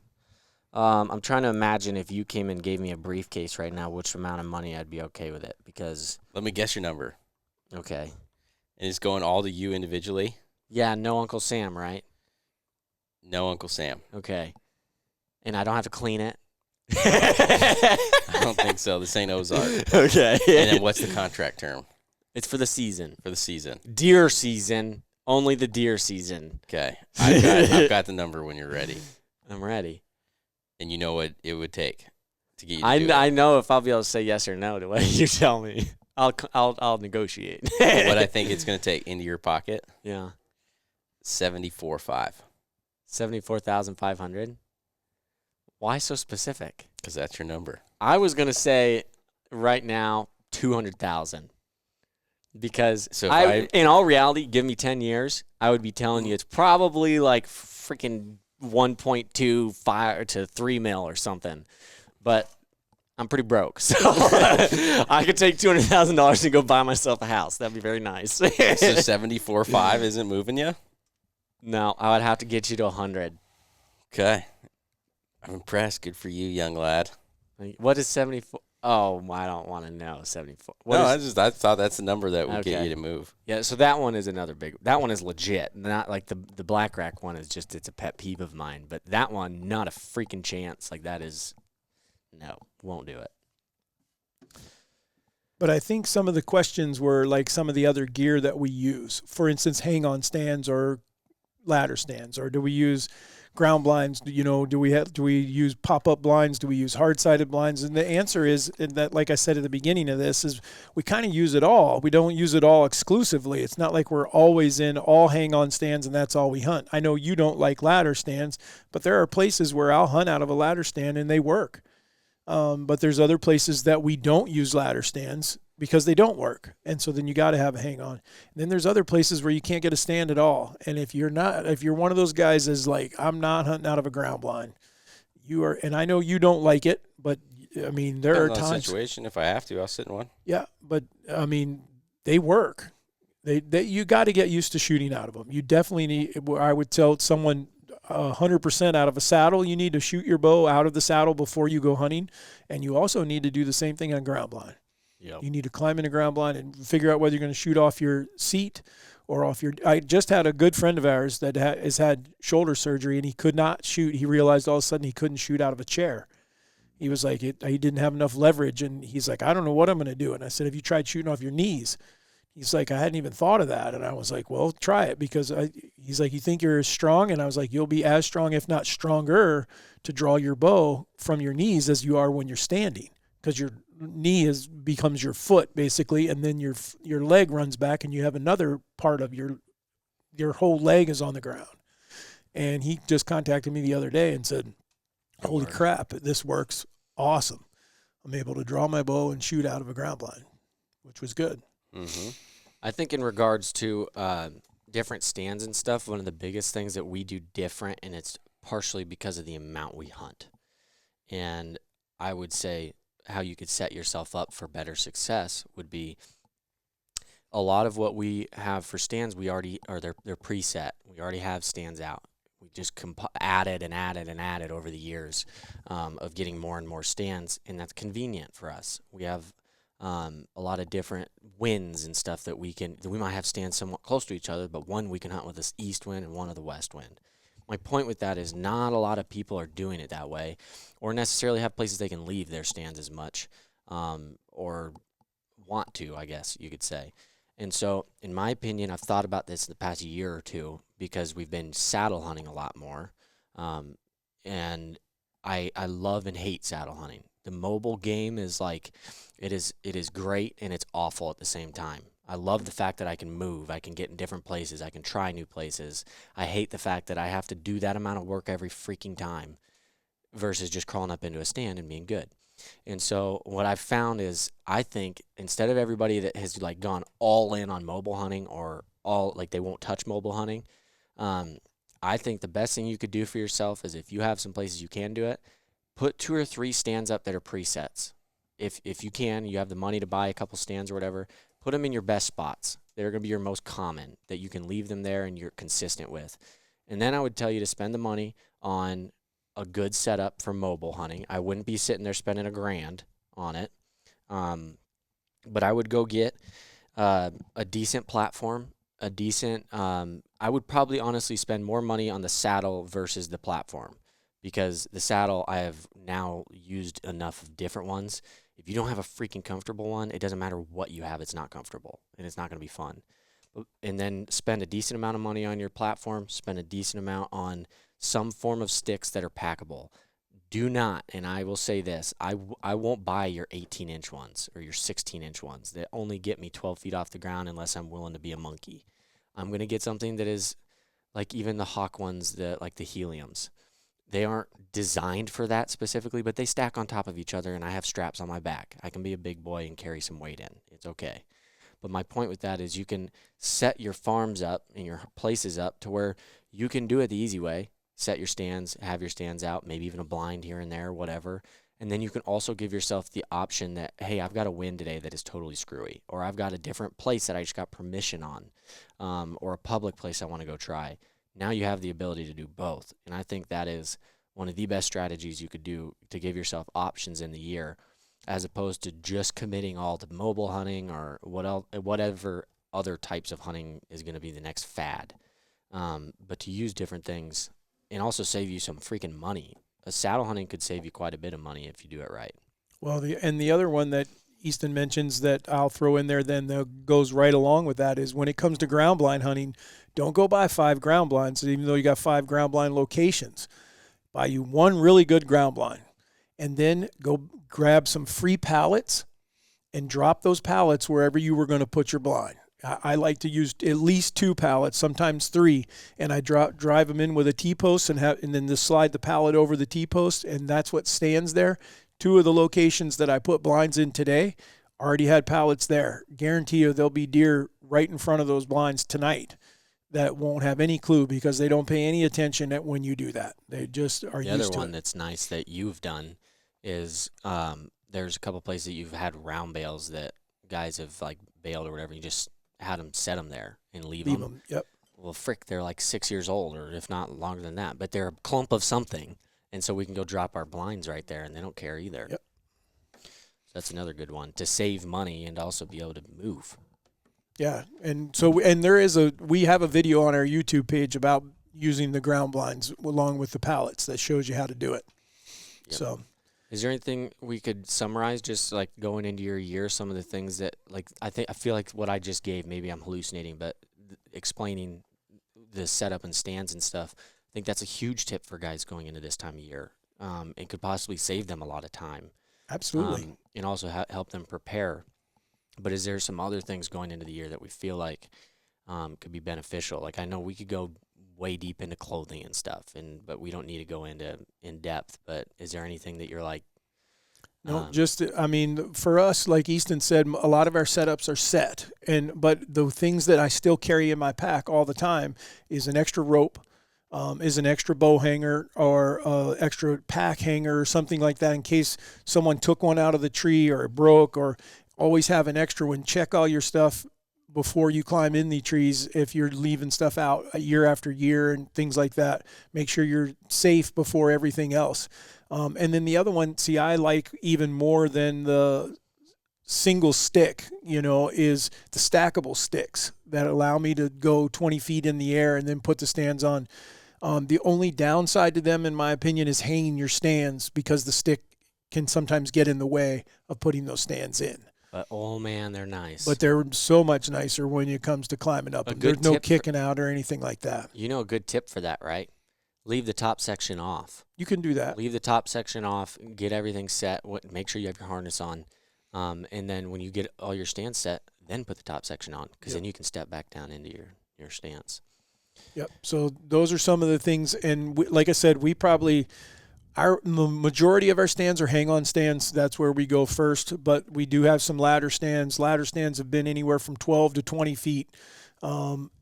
[SPEAKER 3] I'm trying to imagine if you came and gave me a briefcase right now, which amount of money I'd be okay with it, because...
[SPEAKER 2] Let me guess your number.
[SPEAKER 3] Okay.
[SPEAKER 2] And it's going all to you individually?
[SPEAKER 3] Yeah, no Uncle Sam, right?
[SPEAKER 2] No Uncle Sam.
[SPEAKER 3] Okay. And I don't have to clean it?
[SPEAKER 2] I don't think so. This ain't Ozark.
[SPEAKER 3] Okay.
[SPEAKER 2] And then what's the contract term?
[SPEAKER 3] It's for the season.
[SPEAKER 2] For the season.
[SPEAKER 3] Deer season. Only the deer season.
[SPEAKER 2] Okay. I've got the number when you're ready.
[SPEAKER 3] I'm ready.
[SPEAKER 2] And you know what it would take to get you to do it.
[SPEAKER 3] I know if I'll be able to say yes or no to what you tell me. I'll negotiate.
[SPEAKER 2] What I think it's going to take into your pocket?
[SPEAKER 3] Yeah.
[SPEAKER 2] 74.5.
[SPEAKER 3] 74,500. Why so specific?
[SPEAKER 2] Because that's your number.
[SPEAKER 3] I was going to say right now 200,000. Because
[SPEAKER 2] So
[SPEAKER 3] in all reality, give me 10 years, I would be telling you it's probably like freaking 1.25 to 3 mil or something. But I'm pretty broke, so I could take $200,000 and go buy myself a house. That'd be very nice.
[SPEAKER 2] So 74.5 isn't moving you?
[SPEAKER 3] No, I would have to get you to 100.
[SPEAKER 2] Okay. I'm impressed. Good for you, young lad.
[SPEAKER 3] What is 74? Oh, I don't want to know. 74.
[SPEAKER 2] I thought that's the number that would get you to move.
[SPEAKER 3] Yeah, so that one is another big. That one is legit. Not like the black rack one is just, it's a pet peeve of mine. But that one, not a freaking chance. Like, that is, no, won't do it.
[SPEAKER 1] But I think some of the questions were like some of the other gear that we use. For instance, hang-on stands or ladder stands, or do we use ground blinds? You know, do we use pop-up blinds? Do we use hard-sided blinds? And the answer is that, like I said at the beginning of this, is we kind of use it all. We don't use it all exclusively. It's not like we're always in all hang-on stands and that's all we hunt. I know you don't like ladder stands, but there are places where I'll hunt out of a ladder stand and they work. But there's other places that we don't use ladder stands because they don't work. And so then you got to have a hang on. And then there's other places where you can't get a stand at all. And if you're one of those guys is like, I'm not hunting out of a ground blind, you are, and I know you don't like it, but I mean, there are times.
[SPEAKER 2] Situation, if I have to, I'll sit in one.
[SPEAKER 1] Yeah. But I mean, they work. You got to get used to shooting out of them. You definitely need, I would tell someone 100% out of a saddle, you need to shoot your bow out of the saddle before you go hunting. And you also need to do the same thing on ground blind.
[SPEAKER 3] Yep.
[SPEAKER 1] You need to climb in a ground blind and figure out whether you're going to shoot off your seat or off your. I just had a good friend of ours that has had shoulder surgery and he could not shoot. He realized all of a sudden he couldn't shoot out of a chair. He was like, he didn't have enough leverage, and he's like, I don't know what I'm going to do. And I said, have you tried shooting off your knees? He's like, I hadn't even thought of that. And I was like, well, try it, because he's like, you think you're as strong? And I was like, you'll be as strong, if not stronger, to draw your bow from your knees as you are when you're standing, because your knee becomes your foot basically, and then your leg runs back, and you have another part of your whole leg is on the ground. And he just contacted me the other day and said, holy crap, this works awesome. I'm able to draw my bow and shoot out of a ground blind, which was good.
[SPEAKER 2] Mm-hmm.
[SPEAKER 3] I think in regards to different stands and stuff, one of the biggest things that we do different, and it's partially because of the amount we hunt. And I would say how you could set yourself up for better success would be a lot of what we have for stands, they're preset. We already have stands out. We just added and added and added over the years of getting more and more stands, and that's convenient for us. We have a lot of different winds and stuff that we might have stands somewhat close to each other, but one we can hunt with this east wind and one of the west wind. My point with that is not a lot of people are doing it that way, or necessarily have places they can leave their stands as much, or want to, I guess you could say. And so, in my opinion, I've thought about this in the past year or two, because we've been saddle hunting a lot more, and I love and hate saddle hunting. The mobile game is like, it is great and it's awful at the same time. I love the fact that I can move, I can get in different places, I can try new places. I hate the fact that I have to do that amount of work every freaking time versus just crawling up into a stand and being good. And so what I've found is, I think instead of everybody that has like gone all in on mobile hunting, or all like they won't touch mobile hunting, I think the best thing you could do for yourself is, if you have some places you can do it, put 2 or 3 stands up that are presets. If you can, you have the money to buy a couple stands or whatever, put them in your best spots. They're going to be your most common, that you can leave them there and you're consistent with. And then I would tell you to spend the money on a good setup for mobile hunting. I wouldn't be sitting there spending $1,000 on it. But I would go get a decent platform, I would probably honestly spend more money on the saddle versus the platform, because the saddle, I have now used enough of different ones. If you don't have a freaking comfortable one, it doesn't matter what you have, it's not comfortable, and it's not going to be fun. And then spend a decent amount of money on your platform, spend a decent amount on some form of sticks that are packable. Do not, and I will say this, I won't buy your 18-inch ones or your 16-inch ones that only get me 12 feet off the ground unless I'm willing to be a monkey. I'm going to get something that is like even the Hawk ones, like the Heliums. They aren't designed for that specifically, but they stack on top of each other, and I have straps on my back. I can be a big boy and carry some weight in. It's okay. But my point with that is, you can set your farms up and your places up to where you can do it the easy way. Set your stands, have your stands out, maybe even a blind here and there, whatever. And then you can also give yourself the option that, hey, I've got a wind today that is totally screwy, or I've got a different place that I just got permission on, or a public place I want to go try. Now you have the ability to do both. And I think that is one of the best strategies you could do to give yourself options in the year, as opposed to just committing all to mobile hunting or whatever other types of hunting is going to be the next fad. But to use different things and also save you some freaking money. A saddle hunting could save you quite a bit of money if you do it right. Well,
[SPEAKER 1] the other one that Easton mentions that I'll throw in there then that goes right along with that is, when it comes to ground blind hunting, don't go buy 5 ground blinds, even though you got 5 ground blind locations. Buy you one really good ground blind, and then go grab some free pallets and drop those pallets wherever you were going to put your blind. I like to use at least 2 pallets, sometimes 3, and I drive them in with a T-post and then just slide the pallet over the T-post, and that's what stands there. 2 of the locations that I put blinds in today already had pallets there. Guarantee you there'll be deer right in front of those blinds tonight that won't have any clue, because they don't pay any attention when you do that. They just are used to it.
[SPEAKER 3] The other one that's nice that you've done is there's a couple places that you've had round bales that guys have like bailed or whatever. You just had them set them there and leave them.
[SPEAKER 1] Yep.
[SPEAKER 3] Well, frick, they're like 6 years old, or if not longer than that, but they're a clump of something, and so we can go drop our blinds right there, and they don't care either.
[SPEAKER 1] Yep.
[SPEAKER 3] So that's another good one to save money and also be able to move.
[SPEAKER 1] Yeah, and so we have a video on our YouTube page about using the ground blinds along with the pallets that shows you how to do it.
[SPEAKER 3] Yep.
[SPEAKER 1] So,
[SPEAKER 3] Is there anything we could summarize, just like going into your year, some of the things that, like, I feel like what I just gave, maybe I'm hallucinating, but explaining the setup and stands and stuff, I think that's a huge tip for guys going into this time of year. It could possibly save them a lot of time.
[SPEAKER 1] Absolutely.
[SPEAKER 3] And also help them prepare. But is there some other things going into the year that we feel like could be beneficial? Like, I know we could go way deep into clothing and stuff, but we don't need to go into in depth. But is there anything that you're like?
[SPEAKER 1] No, I mean, for us, like Easton said, a lot of our setups are set, but the things that I still carry in my pack all the time is an extra rope, is an extra bow hanger, or extra pack hanger or something like that in case someone took one out of the tree or it broke, or always have an extra one. Check all your stuff before you climb in the trees if you're leaving stuff out year after year and things like that. Make sure you're safe before everything else. And then the other one, I like even more than the single stick, is the stackable sticks that allow me to go 20 feet in the air and then put the stands on. The only downside to them, in my opinion, is hanging your stands, because the stick can sometimes get in the way of putting those stands in.
[SPEAKER 3] But, oh, man, they're nice.
[SPEAKER 1] But they're so much nicer when it comes to climbing up. And there's no kicking out or anything like that.
[SPEAKER 3] You know a good tip for that, right? Leave the top section off.
[SPEAKER 1] You can do that.
[SPEAKER 3] Leave the top section off, get everything set, make sure you have your harness on, and then when you get all your stands set, then put the top section on, because then you can step back down into your stance.
[SPEAKER 1] Yep. So those are some of the things, and like I said, the majority of our stands are hang-on stands. That's where we go first, but we do have some ladder stands. Ladder stands have been anywhere from 12 to 20 feet.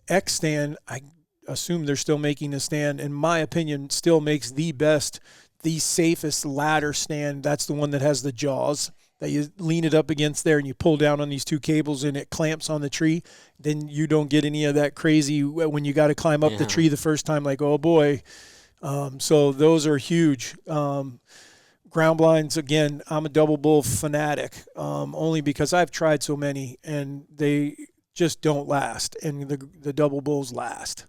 [SPEAKER 1] X stand, I assume they're still making a stand, in my opinion, still makes the safest ladder stand. That's the one that has the jaws that you lean it up against there and you pull down on these two cables and it clamps on the tree. Then you don't get any of that crazy when you got to climb up the tree the first time, like, oh boy. So those are huge. Ground blinds, again, I'm a double bull fanatic, only because I've tried so many and they just don't last, and the double bulls last.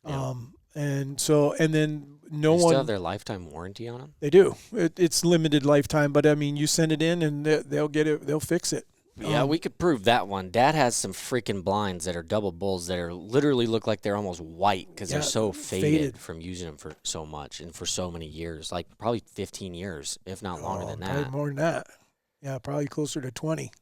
[SPEAKER 3] Yeah.
[SPEAKER 1] And then
[SPEAKER 3] They still have their lifetime warranty on them?
[SPEAKER 1] They do. It's limited lifetime, but I mean, you send it in and they'll get it. They'll fix it.
[SPEAKER 3] Yeah, we could prove that one. Dad has some freaking blinds that are double bulls that literally look like they're almost white because they're so faded from using them for so much and for so many years, like probably 15 years, if not longer than that.
[SPEAKER 1] Probably more than that. Yeah, probably closer to 20.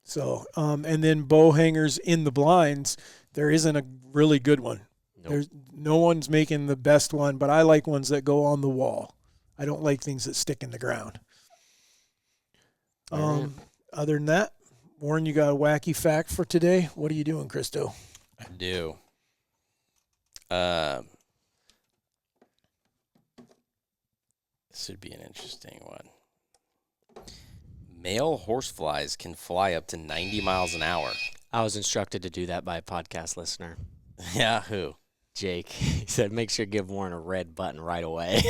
[SPEAKER 1] So, and then bow hangers in the blinds, there isn't a really good one. Nope. There's no one's making the best one, but I like ones that go on the wall. I don't like things that stick in the ground. Other than that, Warren, you got a wacky fact for today? What are you doing, Christo?
[SPEAKER 2] I do. This would be an interesting one. Male horseflies can fly up to 90 miles an hour.
[SPEAKER 3] I was instructed to do that by a podcast listener.
[SPEAKER 2] Yeah, who?
[SPEAKER 3] Jake. He said, make sure you give Warren a red button right away.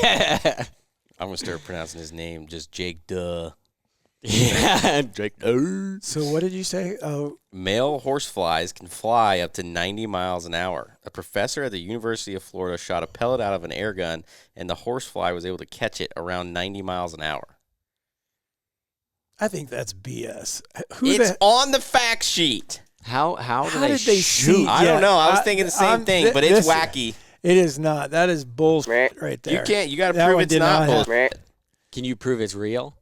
[SPEAKER 2] I'm going to start pronouncing his name just Jake Duh.
[SPEAKER 3] Yeah, Jake Duh.
[SPEAKER 1] So what did you say?
[SPEAKER 2] Male horseflies can fly up to 90 miles an hour. A professor at the University of Florida shot a pellet out of an air gun, and the horsefly was able to catch it around 90 miles an hour.
[SPEAKER 1] I think that's BS.
[SPEAKER 2] It's on the fact sheet.
[SPEAKER 3] How
[SPEAKER 1] did they shoot?
[SPEAKER 2] I don't know. I was thinking the same thing, but it's wacky.
[SPEAKER 1] It is not. That is bullshit right there.
[SPEAKER 2] You can't. You got to prove it's not bullshit.
[SPEAKER 3] Can you prove it's real?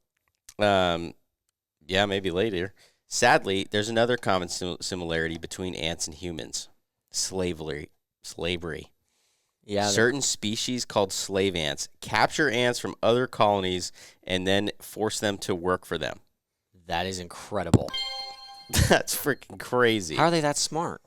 [SPEAKER 2] Yeah, maybe later. Sadly, there's another common similarity between ants and humans: slavery. Yeah. Certain species called slave ants capture ants from other colonies and then force them to work for them.
[SPEAKER 3] That is incredible.
[SPEAKER 2] That's freaking crazy.
[SPEAKER 3] How are they that smart?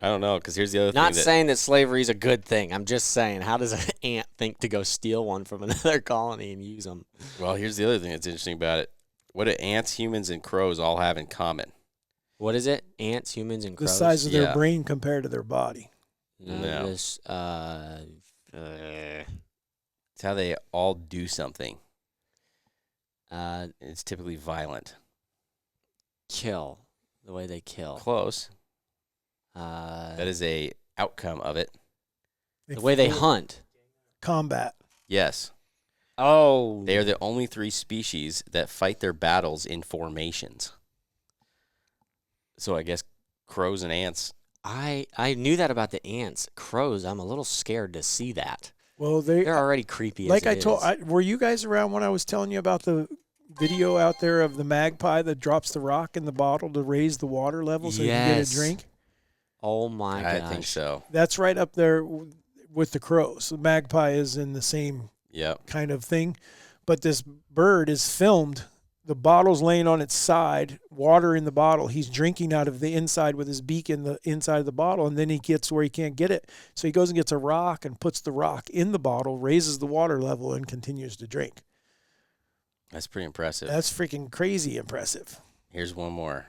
[SPEAKER 2] I don't know, because here's the other thing.
[SPEAKER 3] Not saying that slavery is a good thing. I'm just saying, how does an ant think to go steal one from another colony and use them?
[SPEAKER 2] Well, here's the other thing that's interesting about it. What do ants, humans, and crows all have in common?
[SPEAKER 3] What is it? Ants, humans, and crows?
[SPEAKER 1] The size of their brain compared to their body.
[SPEAKER 2] No.
[SPEAKER 3] It's
[SPEAKER 2] how they all do something. It's typically violent.
[SPEAKER 3] Kill. The way they kill.
[SPEAKER 2] Close. That is a outcome of it.
[SPEAKER 3] The way they hunt.
[SPEAKER 1] Combat.
[SPEAKER 2] Yes.
[SPEAKER 3] Oh.
[SPEAKER 2] They are the only 3 species that fight their battles in formations. So I guess crows and ants.
[SPEAKER 3] I knew that about the ants. Crows, I'm a little scared to see that.
[SPEAKER 1] Well,
[SPEAKER 3] They're already creepy.
[SPEAKER 1] like
[SPEAKER 3] as
[SPEAKER 1] I
[SPEAKER 3] it
[SPEAKER 1] told, were you guys around when I was telling you about the video out there of the magpie that drops the rock in the bottle to raise the water level so you can get a drink?
[SPEAKER 3] Oh my gosh.
[SPEAKER 2] I think so.
[SPEAKER 1] That's right up there with the crows. The magpie is in the same kind of thing. But this bird is filmed. The bottle's laying on its side, water in the bottle. He's drinking out of the inside with his beak in the inside of the bottle, and then he gets where he can't get it. So he goes and gets a rock and puts the rock in the bottle, raises the water level, and continues to drink.
[SPEAKER 2] That's pretty impressive.
[SPEAKER 1] That's freaking crazy impressive.
[SPEAKER 2] Here's one more.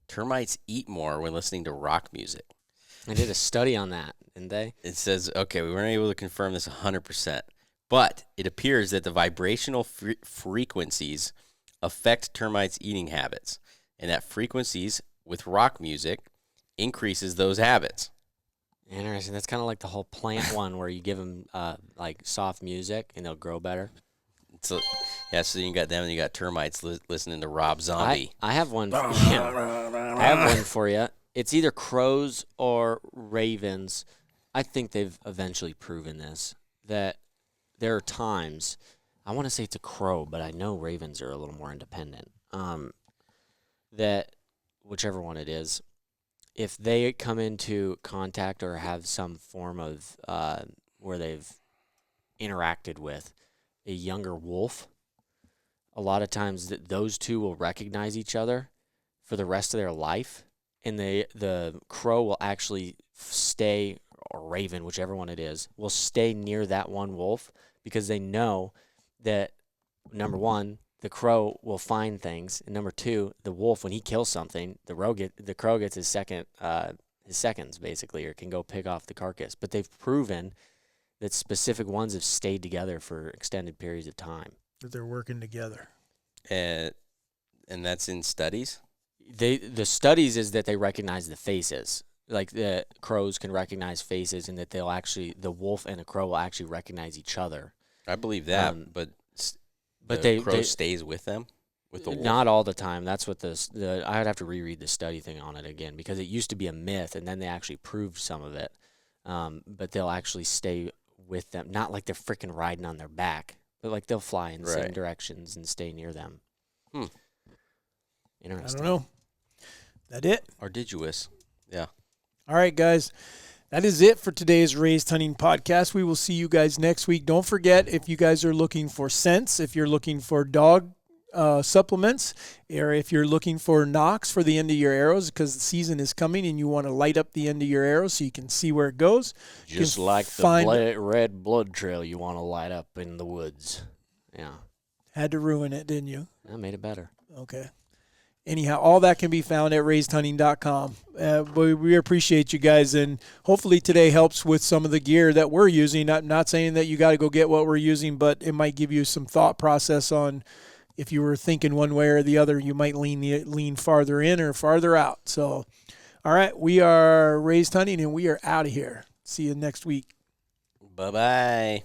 [SPEAKER 2] Termites eat more when listening to rock music.
[SPEAKER 3] I did a study on that, didn't they?
[SPEAKER 2] It says, okay, we weren't able to confirm this 100%, but it appears that the vibrational frequencies affect termites' eating habits, and that frequencies with rock music increases those habits.
[SPEAKER 3] Interesting. That's kind of like the whole plant one where you give them like soft music and they'll grow better.
[SPEAKER 2] So, yeah, so you got them and you got termites listening to Rob Zombie.
[SPEAKER 3] I have one. I have one for you. It's either crows or ravens. I think they've eventually proven this, that there are times, I want to say it's a crow, but I know ravens are a little more independent, that whichever one it is, if they come into contact or have some form of where they've interacted with a younger wolf, a lot of times those two will recognize each other for the rest of their life, and the crow will actually stay, or raven, whichever one it is, will stay near that one wolf because they know that, number one, the crow will find things, and number two, the wolf, when he kills something, the crow gets his seconds basically, or can go pick off the carcass. But they've proven that specific ones have stayed together for extended periods of time.
[SPEAKER 1] That they're working together.
[SPEAKER 2] And that's in studies?
[SPEAKER 3] The studies is that they recognize the faces. Like the crows can recognize faces, and that the wolf and the crow will actually recognize each other.
[SPEAKER 2] I believe that, but the crow stays with them, with the wolf?
[SPEAKER 3] Not all the time. That's what I'd have to reread the study thing on it again, because it used to be a myth, and then they actually proved some of it. But they'll actually stay with them, not like they're freaking riding on their back, but like they'll fly in the same directions and stay near them. Interesting.
[SPEAKER 1] I don't know. That it?
[SPEAKER 2] Arduous. Yeah.
[SPEAKER 1] All right, guys. That is it for today's Raised Hunting Podcast. We will see you guys next week. Don't forget, if you guys are looking for scents, if you're looking for dog supplements, or if you're looking for nocks for the end of your arrows, because the season is coming and you want to light up the end of your arrows so you can see where it goes.
[SPEAKER 3] Just like the red blood trail you want to light up in the woods. Yeah.
[SPEAKER 1] Had to ruin it, didn't you?
[SPEAKER 3] I made it better.
[SPEAKER 1] Okay. Anyhow, all that can be found at raisedhunting.com. We appreciate you guys, and hopefully today helps with some of the gear that we're using. I'm not saying that you got to go get what we're using, but it might give you some thought process on if you were thinking one way or the other, you might lean farther in or farther out. So, all right, we are Raised Hunting, and we are out of here. See you next week.
[SPEAKER 2] Bye-bye.